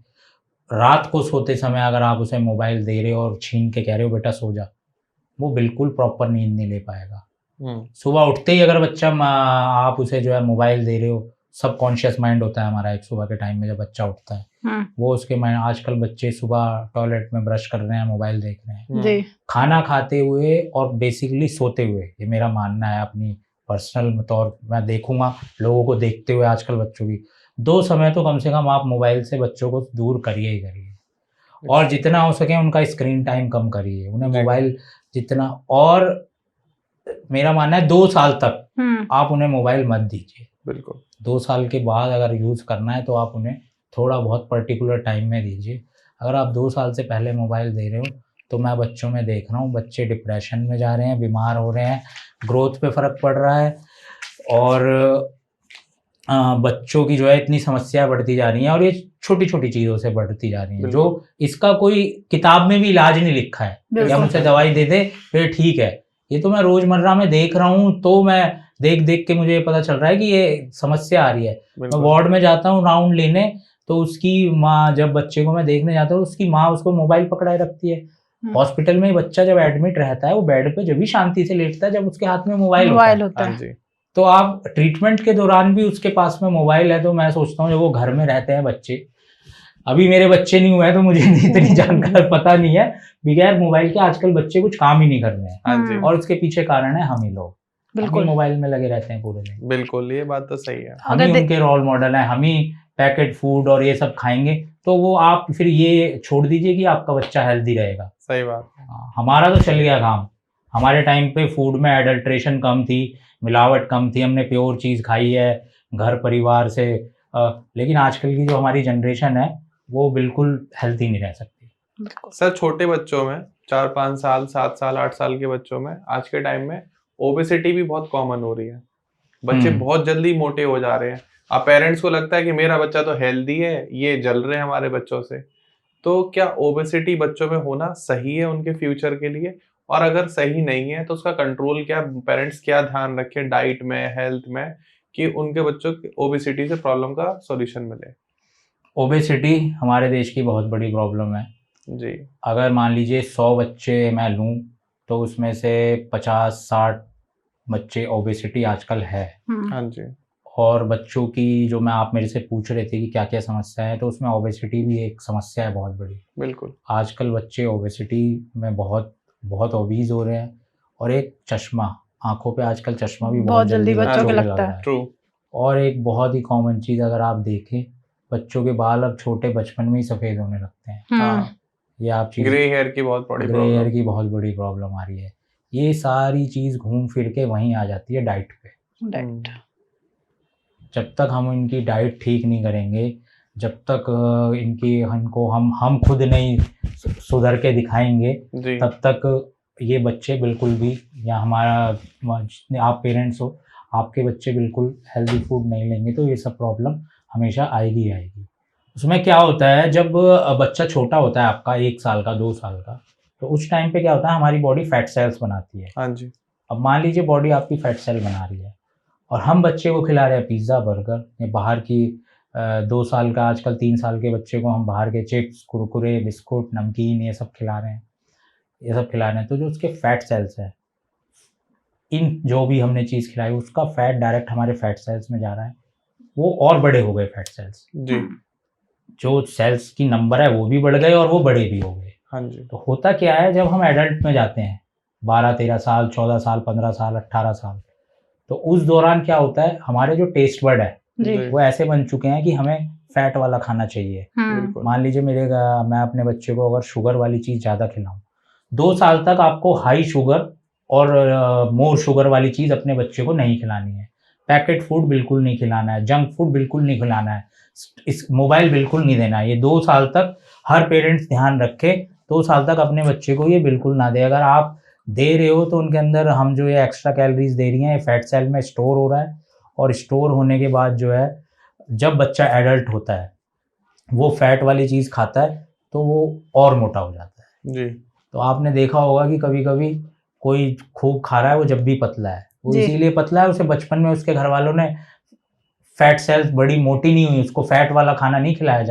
रात को सोते समय अगर आप उसे मोबाइल दे रहे हो और छीन के कह रहे हो बेटा सो जा, वो बिल्कुल प्रॉपर नींद नहीं ले पाएगा। सुबह उठते ही अगर बच्चा आप उसे जो है मोबाइल दे रहे हो, सबकॉन्शियस माइंड होता है हमारा एक सुबह के टाइम में जब बच्चा उठता है, वो उसके माइंड, आजकल बच्चे सुबह टॉयलेट में ब्रश कर रहे हैं, मोबाइल देख रहे हैं, जी खाना खाते हुए और बेसिकली सोते हुए, ये मेरा मानना है अपनी पर्सनल तौर, मैं देखूंगा लोगों को देखते हुए आजकल बच्चों की, 2 समय तो कम से कम आप मोबाइल से बच्चों को दूर करिए ही करिए, और जितना हो सके उनका स्क्रीन टाइम कम करिए, उन्हें जी। मोबाइल जितना, और मेरा मानना है 2 साल तक आप उन्हें मोबाइल मत दीजिए। बिल्कुल 2 साल के बाद अगर यूज़ करना है तो आप उन्हें थोड़ा बहुत पर्टिकुलर टाइम में दीजिए। अगर आप 2 साल से पहले मोबाइल दे रहे हो तो मैं बच्चों में देख रहा हूँ बच्चे डिप्रेशन में जा रहे हैं, बीमार हो रहे हैं, ग्रोथ पे फ़र्क पड़ रहा है, और बच्चों की जो है इतनी समस्या बढ़ती जा रही हैं, और ये छोटी छोटी चीज़ों से बढ़ती जा रही हैं, जो इसका कोई किताब में भी इलाज नहीं लिखा है, या मुझे दवाई दे दे फिर ठीक है। ये तो मैं रोज़मर्रा में देख रहा हूँ, तो मैं देख देख के मुझे पता चल रहा है कि ये समस्या आ रही है। मैं वार्ड में जाता हूँ राउंड लेने, तो उसकी माँ, जब बच्चे को मैं देखने जाता हूँ, उसकी माँ उसको मोबाइल पकड़ाए रखती है। हॉस्पिटल में बच्चा जब एडमिट रहता है, वो बेड पे जब भी शांति से लेटता है जब उसके हाथ में मोबाइल होता है। तो आप ट्रीटमेंट के दौरान भी उसके पास में मोबाइल है, तो मैं सोचता हूँ जब वो घर में रहते हैं बच्चे, अभी मेरे बच्चे नहीं हुए हैं तो मुझे इतनी जानकारी पता नहीं है, बगैर मोबाइल के आजकल बच्चे कुछ काम ही नहीं कर रहे हैं, और उसके पीछे कारण है हम ही लोग, बिल्कुल मोबाइल में लगे रहते हैं पूरे दिन। बिल्कुल ये बात तो सही है, हम ही उनके रोल मॉडल हैं, हम ही पैकेट फूड और ये सब खाएंगे, तो वो आप फिर ये छोड़ दीजिए कि आपका बच्चा हेल्दी रहेगा। सही बात। हमारा तो चल गया काम, हमारे टाइम पे फूड में एडल्ट्रेशन कम थी, मिलावट कम थी, हमने प्योर चीज़ खाई है घर परिवार से, लेकिन आजकल की जो हमारी जनरेशन है वो बिल्कुल हेल्दी नहीं रह सकती। सर छोटे बच्चों में 4-5 साल 7 साल 8 साल के बच्चों में आज के टाइम में ओबेसिटी भी बहुत कॉमन हो रही है, बच्चे बहुत जल्दी मोटे हो जा रहे हैं। अब पेरेंट्स को लगता है कि मेरा बच्चा तो हेल्दी है, ये जल रहे हैं हमारे बच्चों से, तो क्या ओबेसिटी बच्चों में होना सही है उनके फ्यूचर के लिए, और अगर सही नहीं है तो उसका कंट्रोल क्या, पेरेंट्स क्या ध्यान रखें डाइट में, हेल्थ में, कि उनके बच्चों की ओबेसिटी से प्रॉब्लम का सॉल्यूशन मिले? ओबेसिटी हमारे देश की बहुत बड़ी प्रॉब्लम है जी। अगर मान लीजिए 100 बच्चे मैं लूँ तो उसमें से 50-60 बच्चे ओबेसिटी आजकल है। हाँ जी। और बच्चों की जो आप मेरे से पूछ रहे थे कि क्या क्या समस्या है, तो उसमें ओबेसिटी भी एक समस्या है बहुत बड़ी। बिल्कुल आजकल बच्चे ओबेसिटी में बहुत बहुत ओबीज हो रहे हैं, और एक चश्मा, आंखों पे आजकल चश्मा भी बहुत जल्दी बच्चों को लगता है। ट्रू। और एक बहुत ही कॉमन चीज़ अगर आप देखें, बच्चों के बाल अब छोटे बचपन में ही सफ़ेद होने लगते हैं। हाँ, ये आप चीज़, ग्रे हेयर की बहुत बड़ी प्रॉब्लम आ रही है। ये सारी चीज़ घूम फिर के वहीं आ जाती है डाइट पे। जब तक हम इनकी डाइट ठीक नहीं करेंगे, जब तक इनको हम खुद नहीं सुधर के दिखाएंगे, तब तक ये बच्चे बिल्कुल भी, या हमारा आप पेरेंट्स हो, आपके बच्चे बिल्कुल हेल्दी फूड नहीं लेंगे तो ये सब प्रॉब्लम हमेशा आएगी आएगी। उसमें क्या होता है, जब बच्चा छोटा होता है आपका 1 साल का 2 साल का, तो उस टाइम पे क्या होता है, हमारी बॉडी फैट सेल्स बनाती है। हाँ जी। अब मान लीजिए बॉडी आपकी फैट सेल बना रही है, और हम बच्चे को खिला रहे हैं पिज़्ज़ा बर्गर, या बाहर की 2 साल का, आजकल 3 साल के बच्चे को हम बाहर के चिप्स कुरकुरे बिस्कुट नमकीन ये सब खिला रहे हैं, तो जो उसके फैट सेल्स है, इन जो भी हमने चीज़ खिलाई उसका फैट डायरेक्ट हमारे फैट सेल्स में जा रहा है, वो और बड़े हो गए फैट सेल्स, जी जो सेल्स की नंबर है वो भी बढ़ गए और वो बड़े भी हो गए। हाँ जी तो होता क्या है, जब हम एडल्ट में जाते हैं 12-13 साल, 14 साल, 15 साल, 18 साल, तो उस दौरान क्या होता है, हमारे जो टेस्ट बर्ड है जी जी वो ऐसे बन चुके हैं कि हमें फैट वाला खाना चाहिए। बिल्कुल मान लीजिए मैं अपने बच्चे को अगर शुगर वाली चीज़ ज़्यादा खिलाऊं, 2 साल तक आपको हाई शुगर और मोर शुगर वाली चीज़ अपने बच्चे को नहीं खिलानी है। पैकेट फूड बिल्कुल नहीं खिलाना है, जंक फूड बिल्कुल नहीं खिलाना है, इस मोबाइल बिल्कुल नहीं देना है। ये 2 साल तक हर पेरेंट्स ध्यान रखे, 2 साल तक अपने बच्चे को ये बिल्कुल ना दे। अगर आप दे रहे हो तो उनके अंदर हम जो ये एक्स्ट्रा कैलोरीज दे रही हैं, ये फैट सेल में स्टोर हो रहा है, और स्टोर होने के बाद जो है, जब बच्चा एडल्ट होता है वो फैट वाली चीज़ खाता है तो वो और मोटा हो जाता है। जी तो आपने देखा होगा कि कभी कभी कोई खूब खा रहा है, वो जब भी पतला है, वो जी। इसीलिए पतला है, उसे बचपन में उसके घर वालों ने फैट सेल्स बड़ी मोटी नहीं हुई, उसको फैट वाला खाना नहीं खिलाया,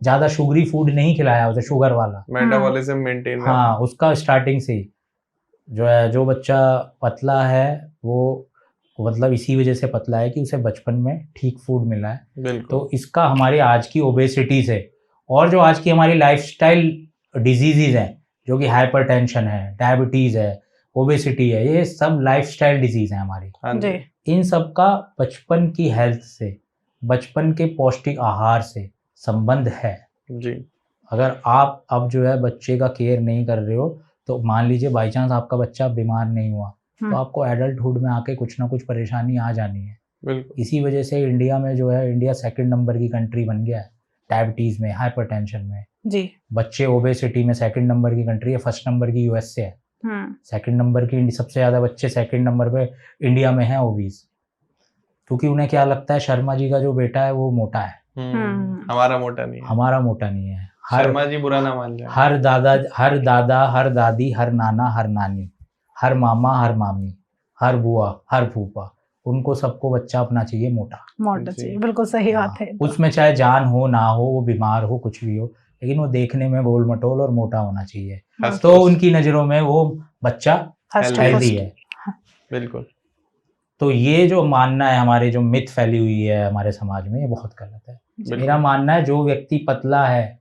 ज़्यादा शुगरी फूड नहीं खिलाया उसे, शुगर वाला। मेटाबॉलिज्म मेंटेन हाँ, उसका स्टार्टिंग से ही जो है, जो बच्चा पतला है वो मतलब इसी वजह से पतला है कि उसे बचपन में ठीक फूड मिला है। बिल्कुल तो इसका हमारी आज की ओबेसिटी से, और जो आज की हमारी लाइफस्टाइल डिजीजेज हैं, जो कि हाइपरटेंशन है, डायबिटीज़ है, ओबेसिटी है, ये सब लाइफस्टाइल डिजीज़ हैं हमारी। हाँ जी जी इन सब का बचपन की हेल्थ से, बचपन के पौष्टिक आहार से संबंध है। जी अगर आप अब जो है बच्चे का केयर नहीं कर रहे हो, तो मान लीजिए बाई चांस आपका बच्चा बीमार नहीं हुआ, तो आपको एडल्टहुड में आके कुछ ना कुछ परेशानी आ जानी है। बिल्कुल इसी वजह से इंडिया में जो है, इंडिया 2nd नंबर की कंट्री बन गया है डायबिटीज़ में, हाइपरटेंशन में। जी बच्चे ओबेसिटी में 2nd नंबर की कंट्री है, 1st नंबर की यूएस से है। 2nd नंबर की सबसे ज़्यादा बच्चे 2nd नंबर पे इंडिया में हैं ओबीज, क्योंकि उन्हें क्या लगता है, शर्मा जी का जो बेटा है वो मोटा है, हमारा मोटा नहीं है, हमारा मोटा नहीं है। शर्मा जी बुरा ना मान जाए। हर दादा, हर दादी, हर नाना, हर नानी, हर मामा, हर मामी, हर बुआ, हर फूफा, उनको सबको बच्चा अपना चाहिए मोटा। मोटा जी। चाहिए, बिल्कुल सही बात है। उसमें चाहे जान हो ना हो, वो बीमार हो, कुछ भी हो, लेकिन वो देखने में गोल मटोल और मोटा होना चाहिए। हस्त तो पुष्ट। उनकी नज़रों में वो बच्चा हष्ट हेल्दी पुष्ट। है। बिल्कुल तो ये जो मानना है, हमारे जो मिथ फैली हुई है हमारे समाज में, ये बहुत गलत है। बिल्कुल। मेरा मानना है, जो व्यक्ति पतला है,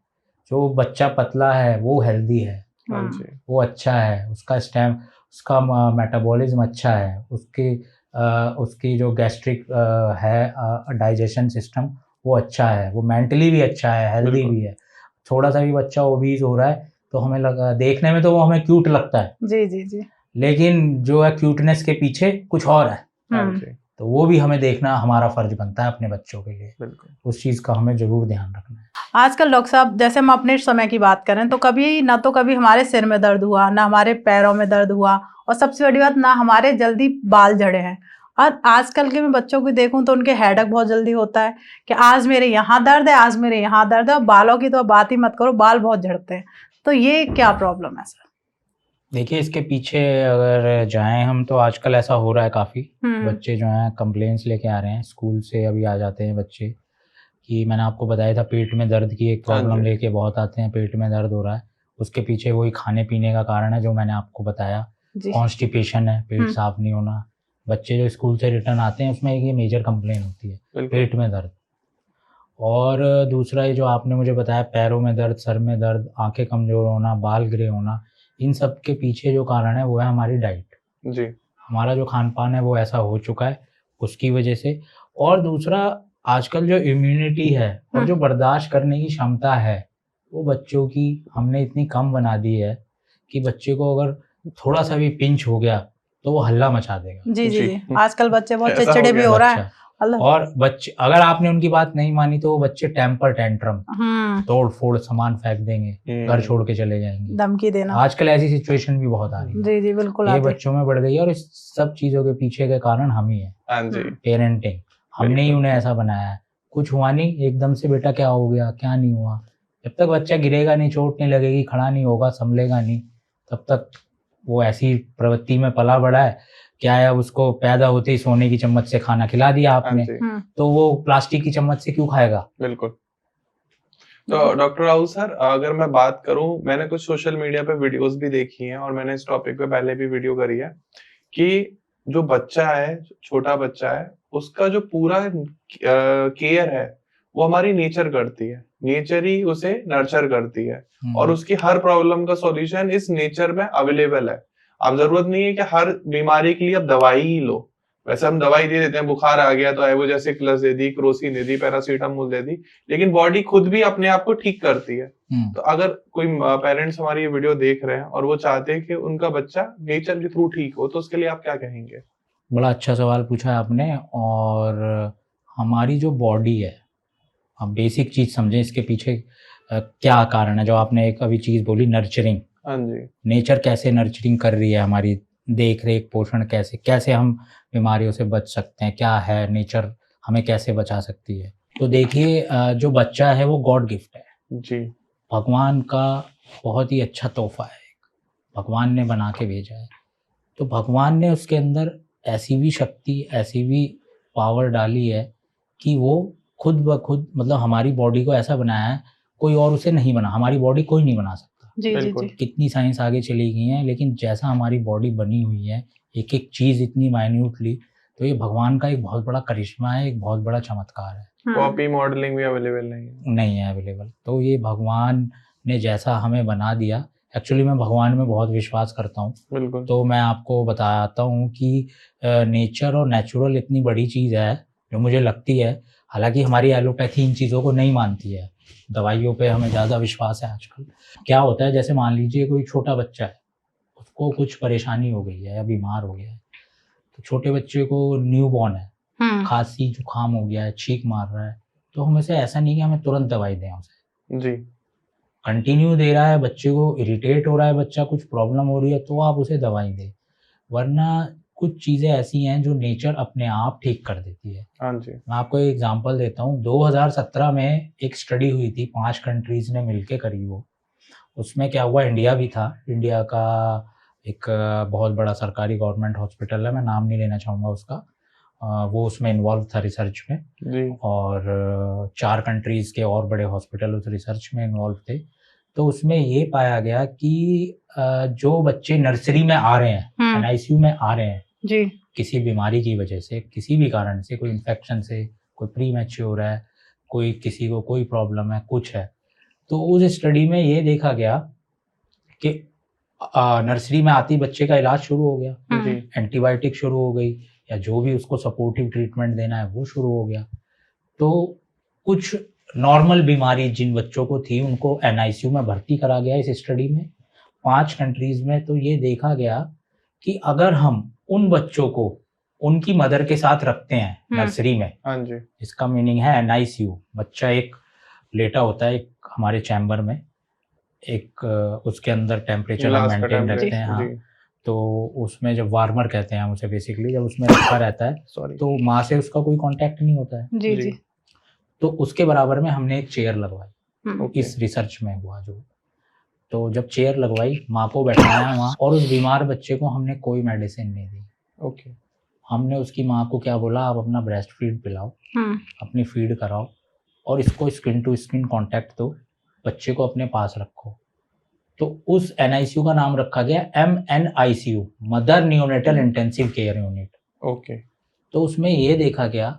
जो बच्चा पतला है, वो हेल्दी है, हाँ जी वो अच्छा है, उसका मेटाबॉलिज्म अच्छा है, उसकी जो गैस्ट्रिक है डाइजेशन सिस्टम, वो अच्छा है, वो मेंटली भी अच्छा है, हेल्दी बिल्कुल। भी है। थोड़ा सा भी बच्चा ओबीज हो रहा है तो हमें लगा, देखने में तो वो हमें क्यूट लगता है, जी जी जी। लेकिन जो है क्यूटनेस के पीछे कुछ और है। हाँ जी तो वो भी हमें देखना हमारा फर्ज बनता है अपने बच्चों के लिए, बिल्कुल उस चीज़ का हमें जरूर ध्यान रखना है। आजकल डॉक्टर साहब, जैसे हम अपने समय की बात करें तो कभी हमारे सिर में दर्द हुआ, ना हमारे पैरों में दर्द हुआ, और सबसे बड़ी बात, ना हमारे जल्दी बाल झड़े हैं। और आजकल के मैं बच्चों को देखूं तो उनके हेडेक बहुत जल्दी होता है कि आज मेरे यहाँ दर्द है, आज मेरे यहाँ दर्द है। और बालों की तो अब बात ही मत करो, बाल बहुत झड़ते हैं। तो ये क्या प्रॉब्लम है सर? देखिए, इसके पीछे अगर जाएं हम, तो आजकल ऐसा हो रहा है काफ़ी, बच्चे जो हैं कंप्लेंट्स लेके आ रहे हैं, स्कूल से अभी आ जाते हैं बच्चे कि मैंने आपको बताया था पेट में दर्द की एक प्रॉब्लम लेके बहुत आते हैं, पेट में दर्द हो रहा है। उसके पीछे वही खाने पीने का कारण है जो मैंने आपको बताया, कॉन्स्टिपेशन है, पेट साफ नहीं होना। बच्चे जो स्कूल से रिटर्न आते हैं उसमें एक ये मेजर कंप्लेन होती है, पेट में दर्द। और दूसरा ये जो आपने मुझे बताया, पैरों में दर्द, सर में दर्द, आंखें कमज़ोर होना, बाल ग्रे होना, इन सब के पीछे जो कारण है वो है हमारी डाइट। जी हमारा जो खान पान है वो ऐसा हो चुका है उसकी वजह से। और दूसरा, आजकल जो इम्यूनिटी है और जो बर्दाश्त करने की क्षमता है, वो बच्चों की हमने इतनी कम बना दी है कि बच्चे को अगर थोड़ा सा भी पिंच हो गया तो वो हल्ला मचा देगा। जी जी जी। आजकल बच्चे बहुत ऐसा हो चिड़चिड़े भी गया हो रहा है। और बच्चे, अगर आपने उनकी बात नहीं मानी तो वो बच्चे टेम्पर टेंट्रम, तोड़ फोड़ सामान फेंक देंगे, घर छोड़ के चले जाएंगे, धमकी देना। आजकल ऐसी सिचुएशन भी बहुत आ रही है। जी जी बिल्कुल, ये बच्चों में बढ़ गई है, और इस सब चीजों के पीछे के कारण हम ही है। हाँ जी पेरेंटिंग, हमने ही उन्हें ऐसा बनाया है। कुछ हुआ नहीं, एकदम से बेटा क्या हो गया, क्या नहीं हुआ, जब तक बच्चा गिरेगा नहीं, चोट नहीं लगेगी, खड़ा नहीं होगा, संभलेगा नहीं, तब तक वो ऐसी प्रवृत्ति में पला बड़ा है। क्या है, उसको पैदा होते ही सोने की चम्मच से खाना खिला दिया आपने, तो वो प्लास्टिक की चम्मच से क्यों खाएगा? बिल्कुल। तो डॉक्टर राहुल सर, अगर मैं बात करूं, मैंने कुछ सोशल मीडिया पे वीडियोस भी देखी हैं और मैंने इस टॉपिक पे पहले भी वीडियो करी है कि जो बच्चा है, छोटा बच्चा है, उसका जो पूरा केयर है वो हमारी नेचर करती है, नेचर ही उसे नर्चर करती है और उसकी हर प्रॉब्लम का सॉल्यूशन इस नेचर में अवेलेबल है। अब जरूरत नहीं है कि हर बीमारी के लिए आप दवाई ही लो। वैसे हम दवाई दे देते हैं, बुखार आ गया तो आइबोजेसिक प्लस दे दी, क्रोसिन दे दी, पैरासीटामोल दे दी, लेकिन बॉडी खुद भी अपने आप को ठीक करती है। तो अगर कोई पेरेंट्स हमारी ये वीडियो देख रहे हैं और वो चाहते हैं कि उनका बच्चा नेचर के थ्रू ठीक हो, तो उसके लिए आप क्या कहेंगे? बड़ा अच्छा सवाल पूछा है आपने। और हमारी जो बॉडी है, हम बेसिक चीज़ समझें इसके पीछे क्या कारण है। जो आपने एक अभी चीज़ बोली, नर्चरिंग, हाँ जी, नेचर कैसे नर्चरिंग कर रही है, हमारी देख रेख पोषण कैसे कैसे हम बीमारियों से बच सकते हैं, क्या है नेचर हमें कैसे बचा सकती है। तो देखिए, जो बच्चा है वो गॉड गिफ्ट है जी, भगवान का, बहुत ही अच्छा तोहफा है, भगवान ने बना के भेजा है। तो भगवान ने उसके अंदर ऐसी भी शक्ति, ऐसी भी पावर डाली है कि वो खुद ब खुद, मतलब हमारी बॉडी को ऐसा बनाया है, कोई और उसे नहीं बना, हमारी बॉडी कोई नहीं बना सकता। जी जी बिल्कुल। जी। कितनी साइंस आगे चली गई है, लेकिन जैसा हमारी बॉडी बनी हुई है, एक एक चीज़ इतनी माइन्यूटली, तो ये भगवान का एक बहुत बड़ा करिश्मा है, एक बहुत बड़ा चमत्कार है। कॉपी मॉडलिंग भी अवेलेबल नहीं है। अवेलेबल। तो ये भगवान ने जैसा हमें बना दिया, एक्चुअली मैं भगवान में बहुत विश्वास करता हूँ। बिल्कुल। तो मैं आपको बताता हूँ कि नेचर और नेचुरल इतनी बड़ी चीज़ है जो मुझे लगती है, हालांकि हमारी एलोपैथी इन चीज़ों को नहीं मानती है, दवाइयों पे हमें ज़्यादा विश्वास है आजकल। क्या होता है, जैसे मान लीजिए कोई छोटा बच्चा है, उसको कुछ परेशानी हो गई है या बीमार हो गया है, तो छोटे बच्चे को न्यू बॉर्न है, खांसी जुकाम हो गया है, छींक मार रहा है, तो हम ऐसे ऐसा नहीं कि हमें तुरंत दवाई दें उसे। जी, कंटिन्यू दे रहा है, बच्चे को इरिटेट हो रहा है, बच्चा कुछ प्रॉब्लम हो रही है, तो आप उसे दवाई दें। वरना कुछ चीज़ें ऐसी हैं जो नेचर अपने आप ठीक कर देती है। हाँ जी, मैं आपको एक एग्जांपल देता हूँ। 2017 में एक स्टडी हुई थी, 5 कंट्रीज़ ने मिलके करी वो। उसमें क्या हुआ, इंडिया भी था। इंडिया का एक बहुत बड़ा सरकारी गवर्नमेंट हॉस्पिटल है, मैं नाम नहीं लेना चाहूँगा उसका, वो उसमें इन्वॉल्व था रिसर्च में। जी, और 4 कंट्रीज़ के और बड़े हॉस्पिटल उस रिसर्च में इन्वॉल्व थे। तो उसमें ये पाया गया कि जो बच्चे नर्सरी में आ रहे हैं, एनआईसीयू में आ रहे हैं, जी किसी बीमारी की वजह से, किसी भी कारण से, कोई इन्फेक्शन से, कोई प्री मैच्योर है, कोई किसी को कोई प्रॉब्लम है, कुछ है, तो उस स्टडी में ये देखा गया कि नर्सरी में आती बच्चे का इलाज शुरू हो गया, जी, एंटीबायोटिक शुरू हो गई, या जो भी उसको सपोर्टिव ट्रीटमेंट देना है वो शुरू हो गया। तो कुछ नॉर्मल बीमारी जिन बच्चों को थी उनको एनआईसीयू में भर्ती करा गया इस स्टडी में 5 कंट्रीज में। तो ये देखा गया कि अगर हम उन बच्चों को उनकी मदर के साथ रखते हैं नर्सरी में, हाँ जी, इसका मीनिंग है एनआईसीयू, बच्चा एक लेटा होता है एक हमारे चैम्बर में, एक उसके अंदर टेम्परेचर ग्लास का मेंटेन रखते टेम्परेचर, हैं। हाँ, जी, तो उसमें जब वार्मर कहते हैं हम उसे, बेसिकली जब उसमें रखा रहता है सॉरी, तो माँ से उसका कोई कांटेक्ट नहीं होता है। जी जी, जी। तो उसके बराबर में हमने एक चेयर लगवाई, ओके, इस रिसर्च में हुआ जो। तो जब चेयर लगवाई, माँ को बैठाया वहाँ, और उस बीमार बच्चे को हमने कोई मेडिसिन नहीं दी। ओके, हमने उसकी माँ को क्या बोला, आप अपना ब्रेस्ट फीड पिलाओ, अपनी फीड कराओ, और इसको स्किन टू स्किन कांटेक्ट दो, बच्चे को अपने पास रखो। तो उस एनआईसीयू का नाम रखा गया MNICU, mother neonatal intensive care unit. Okay, तो उसमें ये देखा गया,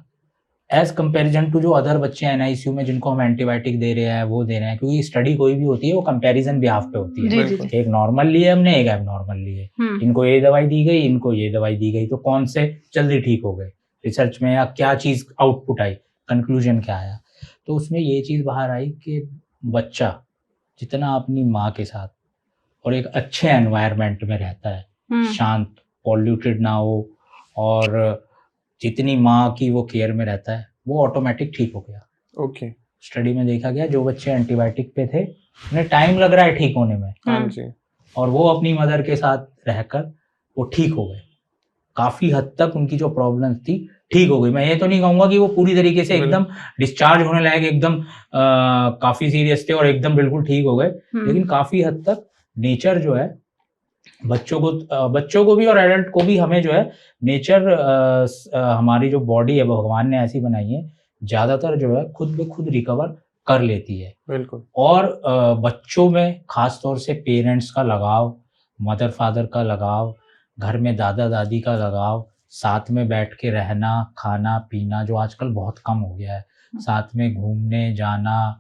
एज कंपैरिजन टू जो अदर बच्चे एनआईसीयू में जिनको हम एंटीबायोटिक दे रहे हैं, वो दे रहे हैं, क्योंकि स्टडी कोई भी होती है वो कंपैरिजन बिहाफ पे होती है। जी जी बिल्कुल, जी। एक नॉर्मल लिए हमने, एक एबनॉर्मल लिए, इनको ये दवाई दी गई, इनको ये दवाई दी गई, तो कौन से जल्दी ठीक हो गए रिसर्च में, या क्या चीज आउटपुट आई, कंक्लूजन क्या आया। तो उसमें ये चीज बाहर आई कि बच्चा जितना अपनी माँ के साथ और एक अच्छे एनवायरनमेंट में रहता है, शांत, पॉल्यूटेड ना हो, और जितनी माँ की वो केयर में रहता है, वो ऑटोमेटिक ठीक हो गया। ओके, स्टडी में देखा गया जो बच्चे एंटीबायोटिक पे थे उन्हें टाइम लग रहा है ठीक होने में, हाँ जी, और वो अपनी मदर के साथ रहकर वो ठीक हो गए। काफी हद तक उनकी जो प्रॉब्लम थी ठीक हो गई। मैं ये तो नहीं कहूंगा कि वो पूरी तरीके से एकदम डिस्चार्ज होने लायक, एकदम काफी सीरियस थे और एकदम बिल्कुल ठीक हो गए, लेकिन काफी हद तक नेचर जो है बच्चों को भी और एडल्ट को भी, हमें जो है नेचर, हमारी जो बॉडी है भगवान ने ऐसी बनाई है, ज्यादातर जो है खुद ब खुद रिकवर कर लेती है। बिल्कुल, और बच्चों में खास तौर से पेरेंट्स का लगाव, मदर फादर का लगाव, घर में दादा दादी का लगाव, साथ में बैठ के रहना, खाना पीना जो आजकल बहुत कम हो गया है, साथ में घूमने जाना,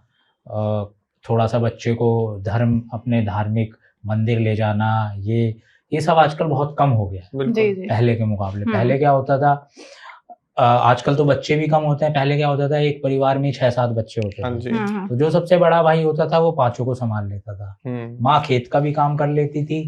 थोड़ा सा बच्चे को अपने धार्मिक मंदिर ले जाना, ये सब आजकल बहुत कम हो गया है बिल्कुल। जी जी पहले के मुकाबले। पहले क्या होता था, आजकल तो बच्चे भी कम होते हैं, पहले क्या होता था एक परिवार में 6-7 बच्चे होते हाँ थे, जी। तो जो सबसे बड़ा भाई होता था वो 5 को संभाल लेता था। माँ खेत का भी काम कर लेती थी,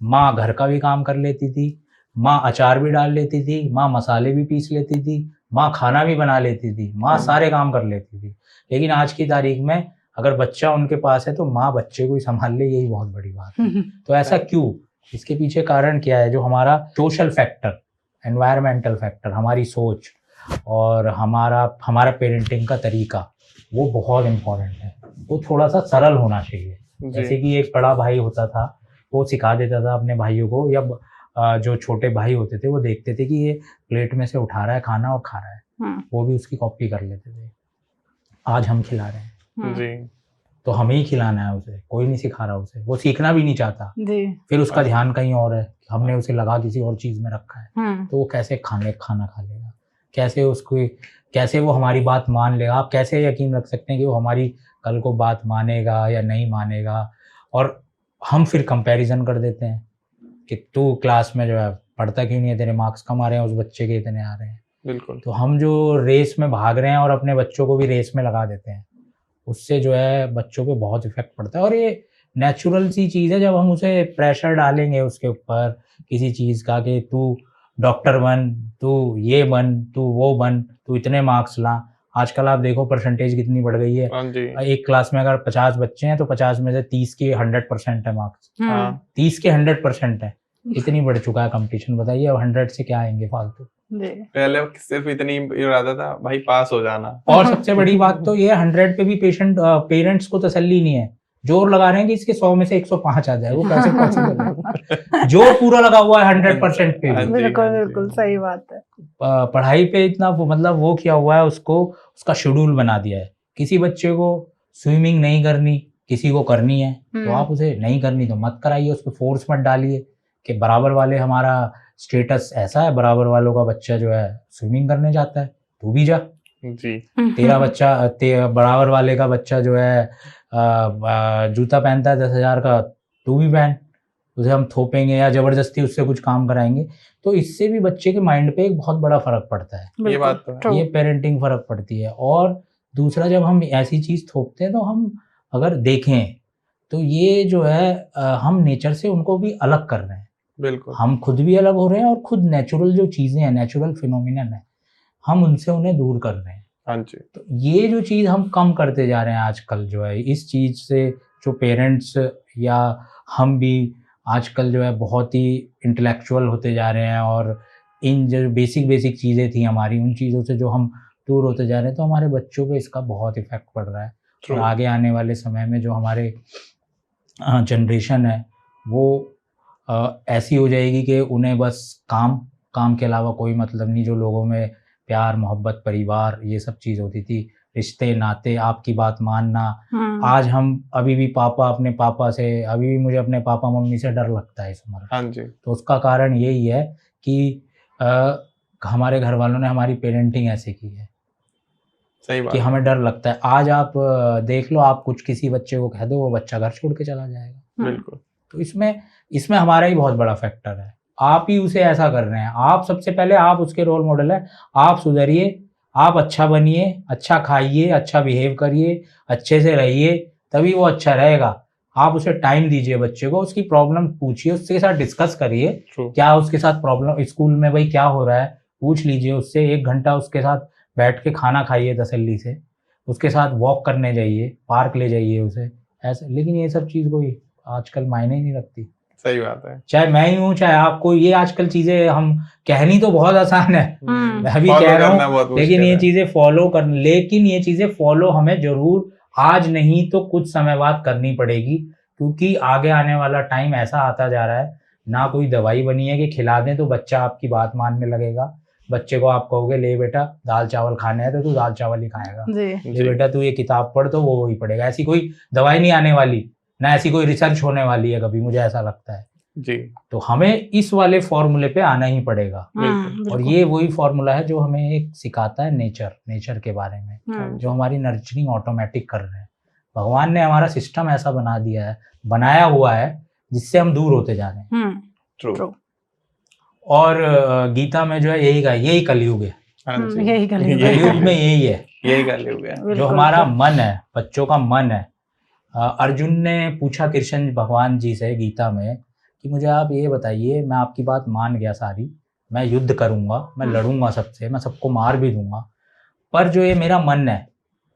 माँ घर का भी काम कर लेती थी, माँ अचार भी डाल लेती थी, माँ मसाले भी पीस लेती थी, माँ खाना भी बना लेती थी, माँ सारे काम कर लेती थी। लेकिन आज की तारीख में अगर बच्चा उनके पास है तो माँ बच्चे को ही संभाल ले, यही बहुत बड़ी बात है। तो ऐसा क्यों? इसके पीछे कारण क्या है? जो हमारा सोशल फैक्टर, एनवायरमेंटल फैक्टर, हमारी सोच और हमारा पेरेंटिंग का तरीका, वो बहुत इम्पोर्टेंट है। वो थोड़ा सा सरल होना चाहिए। जैसे कि एक बड़ा भाई होता था, वो सिखा देता था अपने भाइयों को, या जो छोटे भाई होते थे वो देखते थे कि ये प्लेट में से उठा रहा है खाना और खा रहा है, वो भी उसकी कॉपी कर लेते थे। आज हम खिला रहे हैं जी। तो हमें ही खिलाना है उसे, कोई नहीं सिखा रहा उसे, वो सीखना भी नहीं चाहता। जी फिर उसका ध्यान कहीं और है, हमने उसे लगा किसी और चीज में रखा है, तो वो कैसे खाना खा लेगा, कैसे वो हमारी बात मान लेगा? आप कैसे यकीन रख सकते हैं कि वो हमारी कल को बात मानेगा या नहीं मानेगा? और हम फिर कंपैरिजन कर देते हैं कि तू क्लास में जो है पढ़ता क्यों नहीं है, तेरे मार्क्स कम आ रहे हैं, उस बच्चे के इतने आ रहे हैं। बिल्कुल। तो हम जो रेस में भाग रहे हैं और अपने बच्चों को भी रेस में लगा देते हैं, उससे जो है बच्चों पे बहुत इफेक्ट पड़ता है। और ये नेचुरल सी चीज़ है, जब हम उसे प्रेशर डालेंगे उसके ऊपर किसी चीज़ का कि तू डॉक्टर बन, तू ये बन, तू वो बन, तू इतने मार्क्स ला। आजकल आप देखो परसेंटेज कितनी बढ़ गई है। हाँ जी। एक क्लास में अगर 50 बच्चे हैं तो 50 में से 30 के 100% है मार्क्स, हाँ 30 के 100% है। इतनी बढ़ चुका है कंपटीशन, बताइए अब 100 से क्या आएंगे फालतू। पहले सिर्फ इतनी इरादा था भाई पास हो जाना। और सबसे बड़ी बात तो ये 100 पे भी पेरेंट्स को तसल्ली नहीं है, जोर लगा रहे हैं कि इसके 100 में से 105 आ जाए। वो कैसे पॉसिबल है? जोर पूरा लगा हुआ है 100% पे भी। बिल्कुल बिल्कुल सही बात है। पढ़ाई पे इतना वो किया हुआ है, उसका शेड्यूल बना दिया है। किसी बच्चे को स्विमिंग नहीं करनी, किसी को करनी है, तो आप उसे नहीं करनी तो मत कराइए, उस पर फोर्स मत डालिए कि बराबर वाले, हमारा स्टेटस ऐसा है, बराबर वालों का बच्चा जो है स्विमिंग करने जाता है, तू भी जा जी। तेरा बच्चा बराबर वाले का बच्चा जो है जूता पहनता है 10,000 का, तू भी पहन। उसे हम थोपेंगे या जबरदस्ती उससे कुछ काम कराएंगे तो इससे भी बच्चे के माइंड पे एक बहुत बड़ा फर्क पड़ता है। ये बात तो है। ये पेरेंटिंग फर्क पड़ती है। और दूसरा, जब हम ऐसी चीज थोपते हैं तो हम अगर देखें तो ये जो है हम नेचर से उनको भी अलग कर रहे हैं। बिल्कुल। हम खुद भी अलग हो रहे हैं और खुद नेचुरल जो चीजें हैं, नेचुरल फिनोमिनन है, हम उनसे उन्हें दूर कर रहे हैं। हाँ जी। तो ये जो चीज हम कम करते जा रहे हैं आजकल, जो है इस चीज से जो पेरेंट्स या हम भी आजकल जो है बहुत ही इंटेलेक्चुअल होते जा रहे हैं और इन जो बेसिक चीजें थी हमारी, उन चीजों से जो हम दूर होते जा रहे हैं, तो हमारे बच्चों पे इसका बहुत इफेक्ट पड़ रहा है। और आगे आने वाले समय में जो हमारे जनरेशन है वो ऐसी हो जाएगी कि उन्हें बस काम के अलावा कोई मतलब नहीं। जो लोगों में प्यार, मोहब्बत, परिवार, ये सब चीज होती थी, रिश्ते नाते, आपकी बात मानना, आज हम अभी भी अपने पापा से, अभी भी मुझे अपने पापा मम्मी से डर लगता है इस उम्र। हाँ जी। तो उसका कारण यही है कि हमारे घर वालों ने हमारी पेरेंटिंग ऐसे की है। सही बात कि हमें डर लगता है। आज आप देख लो, आप कुछ किसी बच्चे को कह दो, वो बच्चा घर छोड़ के चला जाएगा। बिल्कुल। तो इसमें हमारा ही बहुत बड़ा फैक्टर है। आप ही उसे ऐसा कर रहे हैं। आप सबसे पहले आप उसके रोल मॉडल है। आप सुधरिए, आप अच्छा बनिए, अच्छा खाइए, अच्छा बिहेव करिए, अच्छे से रहिए, तभी वो अच्छा रहेगा। आप उसे टाइम दीजिए, बच्चे को उसकी प्रॉब्लम पूछिए, उसके साथ डिस्कस करिए, क्या उसके साथ प्रॉब्लम, स्कूल में भाई क्या हो रहा है पूछ लीजिए उससे। 1 घंटा उसके साथ बैठ के खाना खाइए तसल्ली से, उसके साथ वॉक करने जाइए, पार्क ले जाइए उसे ऐसे। लेकिन ये सब चीज़ कोई आजकल मायने ही नहीं रखती। सही बात है। चाहे मैं ही हूँ, चाहे आपको, ये आजकल चीजें हम कहनी तो बहुत आसान है, मैं भी कह रहा हूँ, लेकिन ये चीजें फॉलो हमें जरूर आज नहीं तो कुछ समय बाद करनी पड़ेगी। क्योंकि आगे आने वाला टाइम ऐसा आता जा रहा है, ना कोई दवाई बनी है कि खिला दें तो बच्चा आपकी बात मानने लगेगा। बच्चे को आप कहोगे ले बेटा दाल चावल खाने हैं तो तू दाल चावल ही खाएगा, ले बेटा तू ये किताब पढ़ तो वो वही पढ़ेगा। ऐसी कोई दवाई नहीं आने वाली, ना ऐसी कोई रिसर्च होने वाली है कभी, मुझे ऐसा लगता है। जी तो हमें इस वाले फॉर्मूले पे आना ही पड़ेगा। और बिल्कुल। ये वही फॉर्मूला है जो हमें एक सिखाता है नेचर के बारे में, जो हमारी नर्चरिंग ऑटोमेटिक कर रहे हैं। भगवान ने हमारा सिस्टम ऐसा बना दिया है, बनाया हुआ है, जिससे हम दूर होते जा रहे हैं। ट्रू। और गीता में जो है यही कलयुग है। हाँ जी, यही कलयुग है। कलयुग में यही है, यही कलयुग है। जो बिल्कुल, हमारा बिल्कुल। मन है, बच्चों का मन है। अर्जुन ने पूछा कृष्ण भगवान जी से गीता में कि मुझे आप ये बताइए, मैं आपकी बात मान गया सारी, मैं युद्ध करूंगा, मैं लड़ूंगा सबसे, मैं सबको मार भी दूंगा, पर जो ये मेरा मन है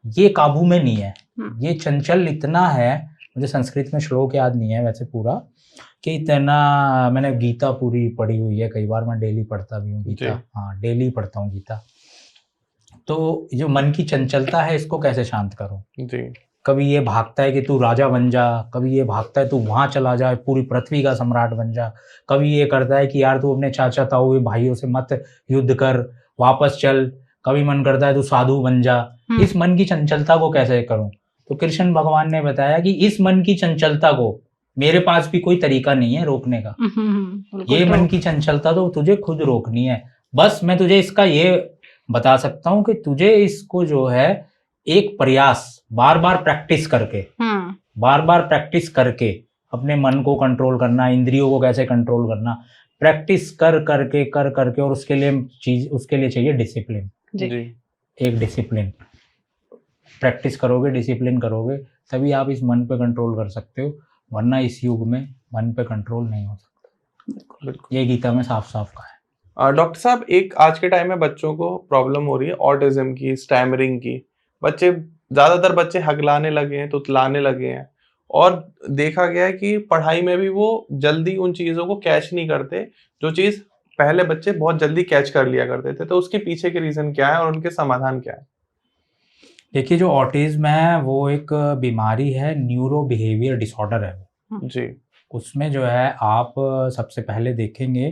ये काबू में नहीं है, ये चंचल इतना है। मुझे संस्कृत में श्लोक याद नहीं है वैसे पूरा, कि इतना, मैंने गीता पूरी पढ़ी हुई है कई बार, मैं डेली पढ़ता भी हूँ गीता। हाँ, डेली पढ़ता हूँ गीता। तो जो मन की चंचलता है, इसको कैसे शांत करूं? जी। कभी ये भागता है कि तू राजा बन जा, कभी ये भागता है तू वहां चला जा, पूरी पृथ्वी का सम्राट बन जा, कभी ये करता है कि यार तू अपने चाचा ताऊ भाइयों से मत युद्ध कर, वापस चल, कभी मन करता है तू साधु बन जा। इस मन की चंचलता को कैसे करूं? तो कृष्ण भगवान ने बताया कि इस मन की चंचलता को मेरे पास भी कोई तरीका नहीं है रोकने का। ये मन की चंचलता तो तुझे खुद रोकनी है। बस मैं तुझे इसका ये बता सकता हूँ कि तुझे इसको जो है एक प्रयास, बार बार प्रैक्टिस करके अपने मन को कंट्रोल करना, इंद्रियों को कैसे कंट्रोल करना, प्रैक्टिस कर करके, और उसके लिए चाहिए डिसिप्लिन। जी। एक डिसिप्लिन, प्रैक्टिस करोगे, डिसिप्लिन करोगे, तभी आप इस मन पे कंट्रोल कर सकते हो, वरना इस युग में मन पे कंट्रोल नहीं हो सकता। बिल्कुल। ये गीता में साफ साफ कहा है। डॉक्टर साहब, एक आज के टाइम में बच्चों को प्रॉब्लम हो रही है ऑटिज्म की, स्टैमरिंग की। ज्यादातर बच्चे हगलाने लगे हैं, तुतलाने लगे हैं, और देखा गया है कि पढ़ाई में भी वो जल्दी उन चीजों को कैच नहीं करते जो चीज पहले बच्चे बहुत जल्दी कैच कर लिया करते थे। तो उसके पीछे के रीजन क्या है और उनके समाधान क्या है? देखिए, जो ऑटिज्म है वो एक बीमारी है, न्यूरो बिहेवियर डिसऑर्डर है वो। जी। उसमें जो है आप सबसे पहले देखेंगे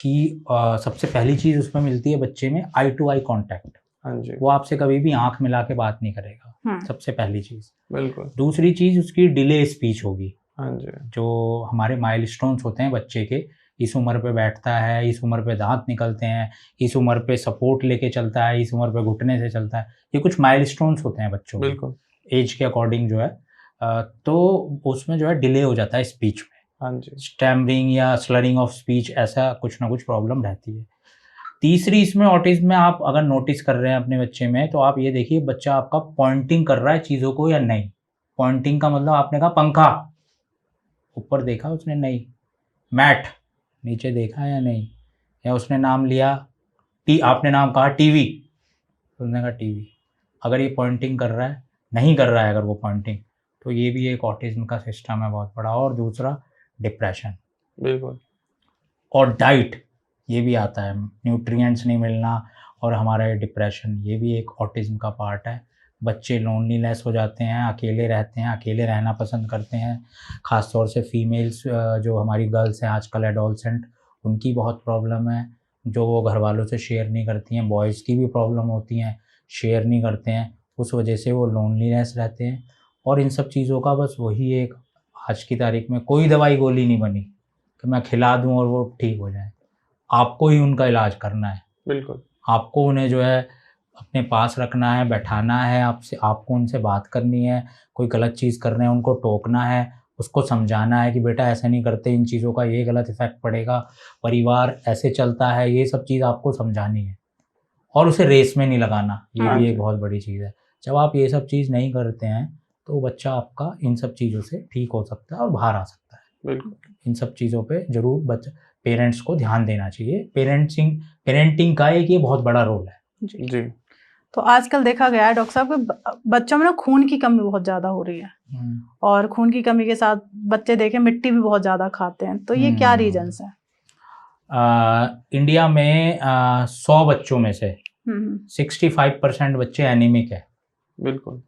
कि सबसे पहली चीज उसमें मिलती है बच्चे में, आई टू आई कांटेक्ट। हाँ जी। वो आपसे कभी भी आंख मिला के बात नहीं करेगा, सबसे पहली चीज। बिल्कुल। दूसरी चीज उसकी डिले स्पीच होगी। हाँ जी। जो हमारे माइलस्टोन्स होते हैं बच्चे के, इस उम्र पे बैठता है, इस उम्र पे दांत निकलते हैं, इस उम्र पे सपोर्ट लेके चलता है, इस उम्र पे घुटने से चलता है, ये कुछ माइलस्टोन्स होते हैं बच्चों के। बिल्कुल। एज के अकॉर्डिंग जो है, तो उसमें जो है डिले हो जाता है स्पीच में। हाँ जी। स्टैमरिंग या स्लरिंग ऑफ स्पीच, ऐसा कुछ ना कुछ प्रॉब्लम रहती है। तीसरी, इसमें ऑटिज्म में आप अगर नोटिस कर रहे हैं अपने बच्चे में, तो आप ये देखिए बच्चा आपका पॉइंटिंग कर रहा है चीज़ों को या नहीं। पॉइंटिंग का मतलब, आपने कहा पंखा, ऊपर देखा उसने नहीं, मैट नीचे देखा या नहीं, या उसने नाम लिया आपने नाम कहा टीवी, उसने कहा टीवी। अगर ये पॉइंटिंग कर रहा है, नहीं कर रहा है अगर वो पॉइंटिंग, तो ये भी एक ऑटिज्म का सिस्टम है बहुत बड़ा। और दूसरा डिप्रेशन। बिल्कुल। और डाइट, ये भी आता है, न्यूट्रिएंट्स नहीं मिलना, और हमारा ये डिप्रेशन, ये भी एक ऑटिज्म का पार्ट है। बच्चे लोनलीनेस हो जाते हैं, अकेले रहते हैं, अकेले रहना पसंद करते हैं। ख़ास तौर से फीमेल्स, जो हमारी गर्ल्स हैं आजकल एडोलसेंट, उनकी बहुत प्रॉब्लम है, जो वो घर वालों से शेयर नहीं करती हैं। बॉयज़ की भी प्रॉब्लम होती हैं, शेयर नहीं करते हैं, उस वजह से वो लोनलीनेस रहते हैं। और इन सब चीज़ों का बस वही एक, आज की तारीख में कोई दवाई गोली नहीं बनी कि मैं खिला दूं और वो ठीक हो जाए। आपको ही उनका इलाज करना है। बिल्कुल। आपको उन्हें जो है अपने पास रखना है, बैठाना है, आपको उनसे बात करनी है। कोई गलत चीज़ कर रहे हैं उनको टोकना है, उसको समझाना है कि बेटा ऐसा नहीं करते, इन चीज़ों का ये गलत इफेक्ट पड़ेगा, परिवार ऐसे चलता है, ये सब चीज़ आपको समझानी है। और उसे रेस में नहीं लगाना, ये भी एक बहुत बड़ी चीज़ है। जब आप ये सब चीज़ नहीं करते हैं, तो बच्चा आपका इन सब चीज़ों से ठीक हो सकता है और बाहर आ सकता है। बिल्कुल। इन सब चीज़ों पे जरूर पेरेंट्स को ध्यान देना चाहिए। पेरेंटिंग का एक ये बहुत बड़ा रोल है। जी। तो आजकल देखा गया है डॉक्टर साहब कि बच्चों में ना खून की कमी बहुत ज्यादा हो रही है, और खून की कमी के साथ बच्चे देखें मिट्टी भी बहुत ज्यादा खाते हैं। तो ये क्या रीजंस है? इंडिया में 100 बच्चों में से 65% बच्चे एनीमिक है। बिल्कुल।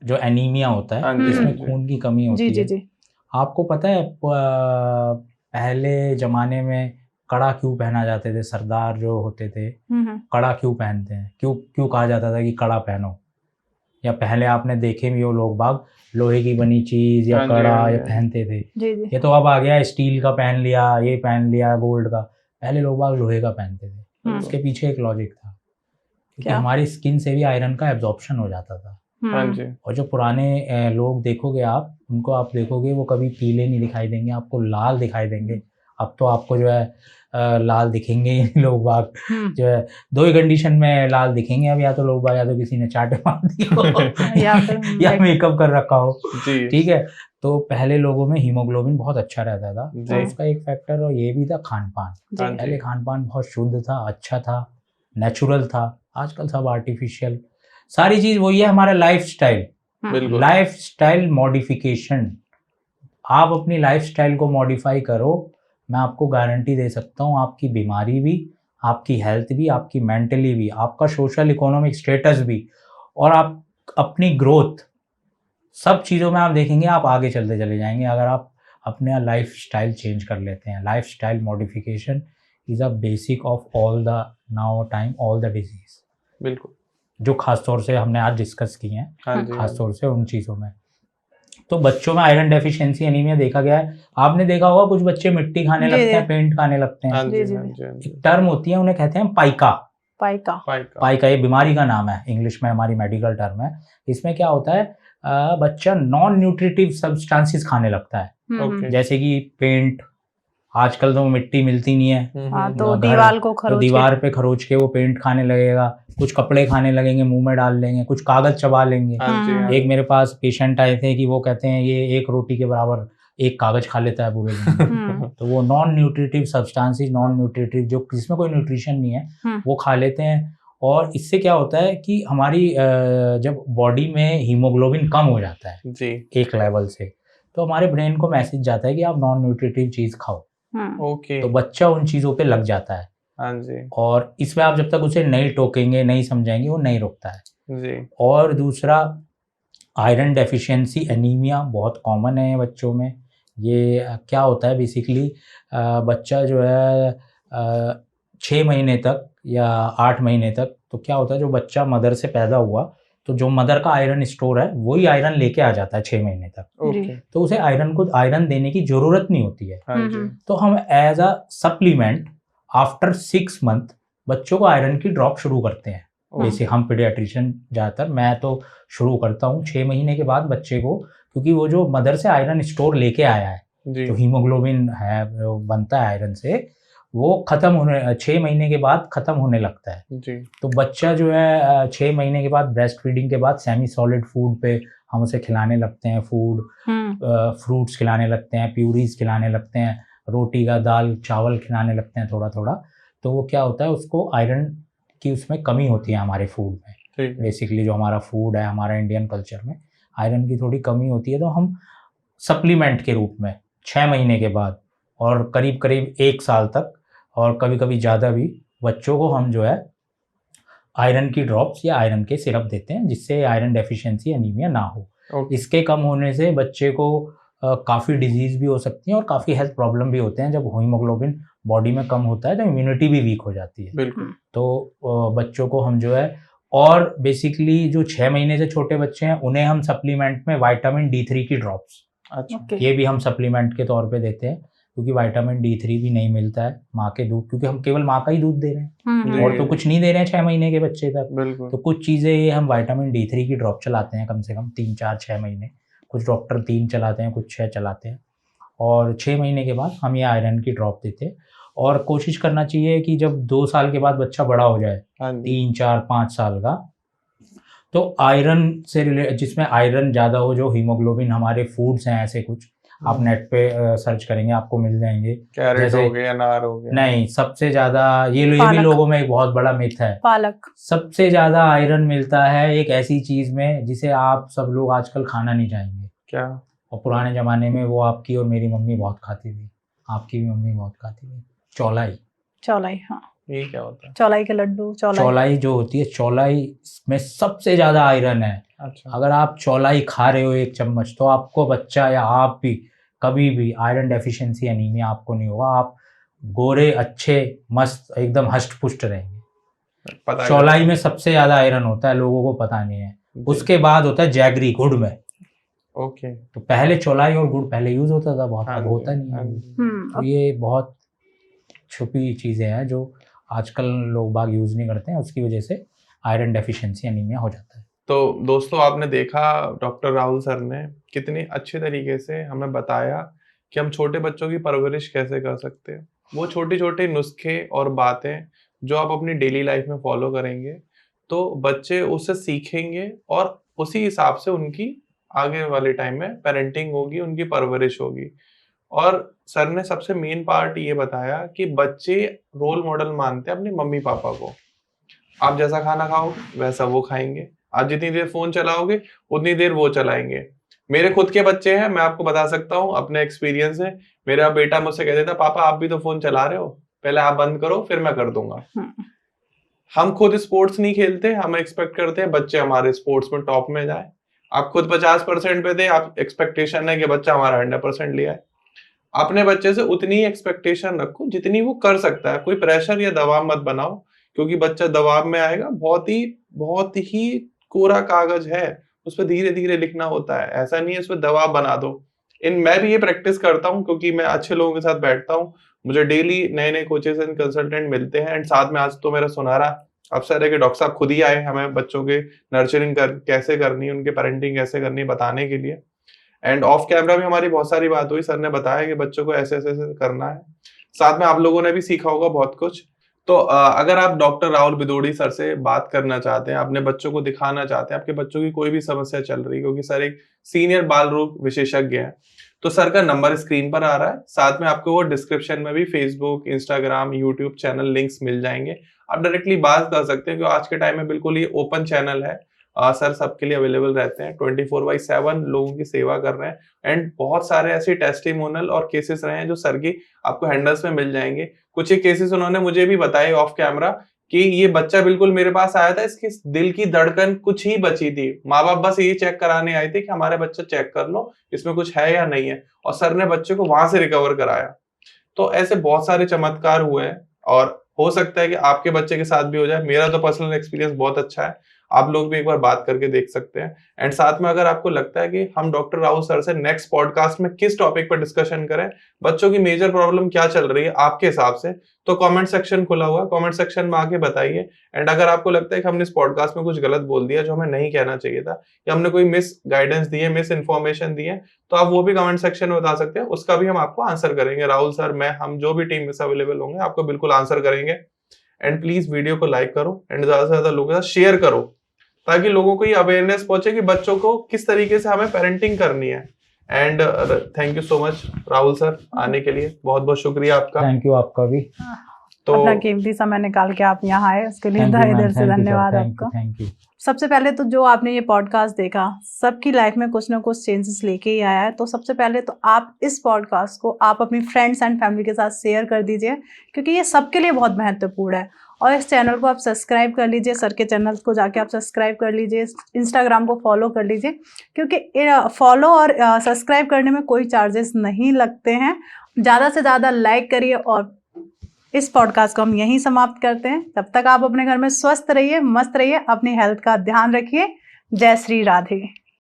जो एनीमिया होता है, इसमें खून की कमी होती है। जी। आपको पता है पहले जमाने में कड़ा क्यों पहना जाते थे? सरदार जो होते थे कड़ा क्यों पहनते हैं? क्यों कहा जाता था कि कड़ा पहनो? या पहले आपने देखे भी हो लोग बाग लोहे की बनी चीज या हाँ जी, कड़ा हाँ जी, या हाँ जी। पहनते थे। जी जी ये तो अब आ गया स्टील का पहन लिया, ये पहन लिया गोल्ड का। पहले लोग बाग लोहे का पहनते थे। हम्म, उसके पीछे एक लॉजिक था, क्योंकि क्या? हमारी स्किन से भी आयरन का एब्जॉर्प्शन हो जाता था। हाँ हम्म, जी। और जो पुराने लोग देखोगे आप, उनको आप देखोगे वो कभी पीले नहीं दिखाई देंगे, आपको लाल दिखाई देंगे। अब तो आपको जो है लाल दिखेंगे ही नहीं लोग बाग। जो है दो ही कंडीशन में लाल दिखेंगे अब, या तो लोग बाग या तो किसी ने चाटे मार दी हो या फिर या मेकअप कर रखा हो। जी। ठीक है, तो पहले लोगों में हीमोग्लोबिन बहुत अच्छा रहता था। जी। और उसका एक फैक्टर और ये भी था खान पान। जी हाँ पहले जी। खान पान बहुत शुद्ध था, अच्छा था, नेचुरल था। आजकल सब आर्टिफिशियल, सारी चीज वही है। हमारा लाइफस्टाइल, बिल्कुल। Lifestyle modification. आप अपनी लाइफस्टाइल को मॉडिफाई करो, मैं आपको गारंटी दे सकता हूँ, आपकी बीमारी भी, आपकी हेल्थ भी, आपकी मेंटली भी, आपका सोशल इकोनॉमिक स्टेटस भी, और आप अपनी ग्रोथ, सब चीज़ों में आप देखेंगे आप आगे चलते चले जाएंगे अगर आप अपना लाइफ स्टाइल चेंज कर लेते हैं। Life style modification is a basic of all the now time all the disease, बिल्कुल। जो खास तौर से हमने आज डिस्कस की हैं, हाँ जी। हाँ खास जी। तौर से उन चीज़ों में। तो बच्चों में आयरन डेफिशिएंसी एनीमिया देखा गया है। आपने देखा होगा कुछ बच्चे मिट्टी खाने जी, लगते जी। हैं, पेंट खाने लगते हाँ हैं। जी। जी, हाँ जी। जी। हाँ जी। एक टर्म होती है, उन्हें कहते हैं पाइका। पाइका। पाइका। पाइका ये बीमारी का नाम है, इंग्लिश में हमारी मेडिकल टर्म है। इसमें क्या होता है, बच्चा नॉन न्यूट्रिटिव सब्सटेंसेस खाने लगता है, ओके। जैसे कि पेंट। आजकल तो मिट्टी मिलती नहीं है, हाँ, तो घर- दीवार को तो खरोच के। दीवार पे खरोच के वो पेंट खाने लगेगा। कुछ कपड़े खाने लगेंगे, मुंह में डाल लेंगे, कुछ कागज चबा लेंगे। हाँ जी। हाँ एक जी। मेरे पास पेशेंट आए थे कि वो कहते हैं ये एक रोटी के बराबर एक कागज खा लेता है पूरे दिन में। तो वो non nutritive substances, non nutritive जो जिसमें कोई न्यूट्रिशन नहीं है, वो खा लेते हैं। और इससे क्या होता है कि हमारी जब बॉडी में हीमोग्लोबिन कम हो जाता है जी। एक लेवल से, तो हमारे ब्रेन को मैसेज जाता है कि आप नॉन न्यूट्रिटिव चीज खाओ। ओके। तो बच्चा उन चीजों पे लग जाता है, हाँ जी। और इसमें आप जब तक उसे नहीं टोकेंगे, नहीं समझाएंगे, वो नहीं रुकता है। जी। और दूसरा, आयरन डेफिशिएंसी एनीमिया बहुत कॉमन है बच्चों में। ये क्या होता है बेसिकली, बच्चा जो है 6 महीने तक या 8 महीने तक, तो क्या होता है जो बच्चा मदर से पैदा हुआ, तो जो मदर का आयरन स्टोर है वही आयरन लेके आ जाता है 6 महीने तक। ओके। तो उसे आयरन देने की जरूरत नहीं होती है। हाँ जी। तो हम as a supplement after 6 month बच्चों को आयरन की ड्रॉप शुरू करते हैं। जैसे हम पीडियाट्रिशियन ज़्यादातर, मैं तो शुरू करता हूँ 6 महीने के बाद बच्चे को, क्योंकि वो जो मदर से आयरन स्टोर लेके आया है, जी। जो हीमोग्लोबिन है जो बनता है आयरन से, वो खत्म होने 6 महीने के बाद खत्म होने लगता है। जी। तो बच्चा जो है 6 महीने के बाद ब्रेस्ट फीडिंग के बाद सेमी सॉलिड फूड पे हम उसे खिलाने लगते हैं, फूड फ्रूट्स खिलाने लगते हैं, प्यूरीज खिलाने लगते हैं, रोटी का दाल चावल खिलाने लगते हैं थोड़ा थोड़ा। तो वो क्या होता है, उसको आयरन की उसमें कमी होती है हमारे फूड में। ठीक है। बेसिकली जो हमारा फूड है, हमारा इंडियन कल्चर में आयरन की थोड़ी कमी होती है, तो हम सप्लीमेंट के रूप में 6 महीने के बाद और करीब करीब 1 साल तक, और कभी कभी ज़्यादा भी, बच्चों को हम जो है आयरन की ड्रॉप्स या आयरन के सिरप देते हैं, जिससे आयरन डेफिशिएंसी एनीमिया ना हो। ओके। इसके कम होने से बच्चे को काफ़ी डिजीज़ भी हो सकती हैं और काफ़ी हेल्थ प्रॉब्लम भी होते हैं। जब हीमोग्लोबिन बॉडी में कम होता है तो इम्यूनिटी भी वीक हो जाती है। बिल्कुल। तो बच्चों को हम जो है, और बेसिकली जो 6 महीने से छोटे बच्चे हैं उन्हें हम सप्लीमेंट में विटामिन D3 की ड्रॉप्स, अच्छा। ये भी हम सप्लीमेंट के तौर पे देते हैं, क्योंकि विटामिन D3 भी नहीं मिलता है माँ के दूध, क्योंकि हम केवल माँ का ही दूध दे रहे हैं और तो कुछ नहीं दे रहे हैं 6 महीने के बच्चे तक। बिल्कुल। तो कुछ चीज़ें ये हम विटामिन D3 की ड्रॉप चलाते हैं, कम से कम 3 4 6 महीने। कुछ डॉक्टर 3 चलाते हैं, कुछ 6 चलाते हैं, और 6 महीने के बाद हम ये आयरन की ड्रॉप देते हैं। और कोशिश करना चाहिए कि जब 2 साल के बाद बच्चा बड़ा हो जाए, हाँ जी। 3 4 5 साल का, तो आयरन से रिलेटेड, जिसमें आयरन ज़्यादा हो, जो हीमोग्लोबिन हमारे फूड्स हैं ऐसे कुछ, आप नेट पे सर्च करेंगे आपको मिल जाएंगे। कैरेट जैसे हो गया, अनार हो गया। नहीं, सबसे ज़्यादा ये भी पालक। लोगों में एक बहुत बड़ा मिथ है, पालक। सबसे ज़्यादा आयरन मिलता है एक ऐसी चीज़ में जिसे आप सब लोग आजकल खाना नहीं चाहेंगे। क्या? और पुराने ज़माने में वो आपकी और मेरी मम्मी बहुत खाती थी, आपकी भी मम्मी बहुत खाती थी, चौलाई। चौलाई। हाँ, ये क्या होता है? चौलाई के लड्डू। चौलाई जो होती है, चौलाई में सबसे ज़्यादा आयरन है। अच्छा। अगर आप चौलाई खा रहे हो 1 चम्मच, तो आपको बच्चा या आप भी कभी भी आयरन डेफिशिएंसी एनीमिया आपको नहीं होगा। आप गोरे, अच्छे, मस्त, एकदम हष्ट पुष्ट रहेंगे। पता चौलाई में सबसे ज़्यादा आयरन होता है, लोगों को पता नहीं है। उसके बाद होता है जैगरी गुड़ में। ओके। तो पहले चौलाई और गुड़ पहले यूज होता था बहुत, हाँ अब जी, होता नहीं हाँ है। जी। तो ये बहुत छुपी चीजें हैं जो आजकल लोग बाग यूज नहीं करते हैं, उसकी वजह से आयरन डेफिशिएंसी एनीमिया हो जाता है। तो दोस्तों आपने देखा डॉक्टर राहुल सर ने कितनी अच्छे तरीके से हमें बताया कि हम छोटे बच्चों की परवरिश कैसे कर सकते हैं। वो छोटे छोटे नुस्खे और बातें जो आप अपनी डेली लाइफ में फॉलो करेंगे तो बच्चे उससे सीखेंगे और उसी हिसाब से उनकी आगे वाले टाइम में पेरेंटिंग होगी, उनकी परवरिश होगी। और सर ने सबसे मेन पार्ट ये बताया कि बच्चे रोल मॉडल मानते हैं अपने मम्मी पापा को। आप जैसा खाना खाओगे वैसा वो खाएंगे, आप जितनी देर फोन चलाओगे उतनी देर वो चलाएंगे। मेरे खुद के बच्चे हैं, मैं आपको बता सकता हूँ, अपने एक्सपीरियंस है। मेरा बेटा मुझसे कह देता पापा आप भी तो फोन चला रहे हो, पहले आप बंद करो फिर मैं कर दूंगा। हम खुद स्पोर्ट्स नहीं खेलते, हम एक्सपेक्ट करते हैं बच्चे हमारे स्पोर्ट्स में टॉप में जाए। आप खुद 50% पे थे, आप एक्सपेक्टेशन है कि बच्चा हमारा 100% लिया है। अपने बच्चे से उतनी ही एक्सपेक्टेशन रखो जितनी वो कर सकता है। कोई प्रेशर या दबाव मत बनाओ, क्योंकि बच्चा दबाव में आएगा। बहुत ही कोरा कागज है, उस पर धीरे धीरे लिखना होता है, ऐसा नहीं है उस पर दबाव बना दो। मैं भी ये प्रैक्टिस करता हूँ क्योंकि मैं अच्छे लोगों के साथ बैठता हूँ, मुझे डेली नए नए कोचेस एंड कंसल्टेंट मिलते हैं। एंड साथ में आज तो मेरा सुनहरा अवसर है कि डॉक्टर साहब खुद ही आए हमें बच्चों के नर्चरिंग कैसे करनी है, उनके पेरेंटिंग कैसे करनी है बताने के लिए। एंड ऑफ कैमरा भी हमारी बहुत सारी बात हुई, सर ने बताया कि बच्चों को ऐसे ऐसे करना है। साथ में आप लोगों ने भी सीखा होगा बहुत कुछ। तो अगर आप डॉक्टर राहुल बिदोड़ी सर से बात करना चाहते हैं, अपने बच्चों को दिखाना चाहते हैं, आपके बच्चों की कोई भी समस्या चल रही है, क्योंकि सर एक सीनियर बाल रोग विशेषज्ञ हैं, तो सर का नंबर स्क्रीन पर आ रहा है। साथ में आपको वो डिस्क्रिप्शन में भी Facebook, Instagram, YouTube channel links मिल जाएंगे। आप डायरेक्टली बात कर सकते हैं, क्योंकि आज के टाइम में बिल्कुल ये ओपन चैनल है। सर सबके लिए अवेलेबल रहते हैं, 24/7 लोगों की सेवा कर रहे हैं। एंड बहुत सारे ऐसे टेस्टिमोनियल और केसेस रहे हैं जो सर की आपको हैंडल्स में मिल जाएंगे। कुछ एक केसेस उन्होंने मुझे भी बताए ऑफ कैमरा कि ये बच्चा बिल्कुल मेरे पास आया था, इसके दिल की धड़कन कुछ ही बची थी, माँ बाप बस ये चेक कराने आए थे कि हमारे बच्चा चेक कर लो इसमें कुछ है या नहीं है, और सर ने बच्चे को वहां से रिकवर कराया। तो ऐसे बहुत सारे चमत्कार हुए हैं और हो सकता है कि आपके बच्चे के साथ भी हो जाए। मेरा तो पर्सनल एक्सपीरियंस बहुत अच्छा है, आप लोग भी एक बार बात करके देख सकते हैं। एंड साथ में अगर आपको लगता है कि हम डॉक्टर राहुल सर से नेक्स्ट पॉडकास्ट में किस टॉपिक पर डिस्कशन करें, बच्चों की मेजर प्रॉब्लम क्या चल रही है आपके हिसाब से, तो कमेंट सेक्शन खुला हुआ है, कमेंट सेक्शन में आके बताइए। एंड अगर आपको लगता है कि हमने इस पॉडकास्ट में कुछ गलत बोल दिया जो हमें नहीं कहना चाहिए था, या हमने कोई मिस गाइडेंस दी है, मिस इन्फॉर्मेशन दी है, तो आप वो भी कमेंट सेक्शन में बता सकते हैं, उसका भी हम आपको आंसर करेंगे। राहुल सर, मैं, हम जो भी टीम में से अवेलेबल होंगे आपको बिल्कुल आंसर करेंगे। एंड प्लीज वीडियो को लाइक करो एंड ज्यादा से ज्यादा लोगों के साथ शेयर करो, ताकि लोगों को ये अवेयरनेस पहुंचे कि बच्चों को किस तरीके से हमें पेरेंटिंग करनी है। And thank you so much Rahul sir आने के लिए, बहुत बहुत शुक्रिया आपका। थैंक यू आपका भी। तो अपना कीमती समय निकाल के आप यहाँ आए, उसके लिए थैंक यू तहे मैम, दिल से धन्यवाद आपका। Thank you. सबसे पहले तो जो आपने ये पॉडकास्ट देखा, सबकी लाइफ में कुछ ना कुछ चेंजेस लेके ही आया है। तो सबसे पहले तो आप इस पॉडकास्ट को आप अपनी फ्रेंड्स एंड फैमिली के साथ शेयर कर दीजिए, क्योंकि ये सबके लिए बहुत महत्वपूर्ण है। और इस चैनल को आप सब्सक्राइब कर लीजिए, सर के चैनल को जाके आप सब्सक्राइब कर लीजिए, इंस्टाग्राम को फॉलो कर लीजिए, क्योंकि फॉलो और सब्सक्राइब करने में कोई चार्जेस नहीं लगते हैं। ज़्यादा से ज़्यादा लाइक करिए, और इस पॉडकास्ट को हम यहीं समाप्त करते हैं। तब तक आप अपने घर में स्वस्थ रहिए, मस्त रहिए, अपनी हेल्थ का ध्यान रखिए। जय श्री राधे।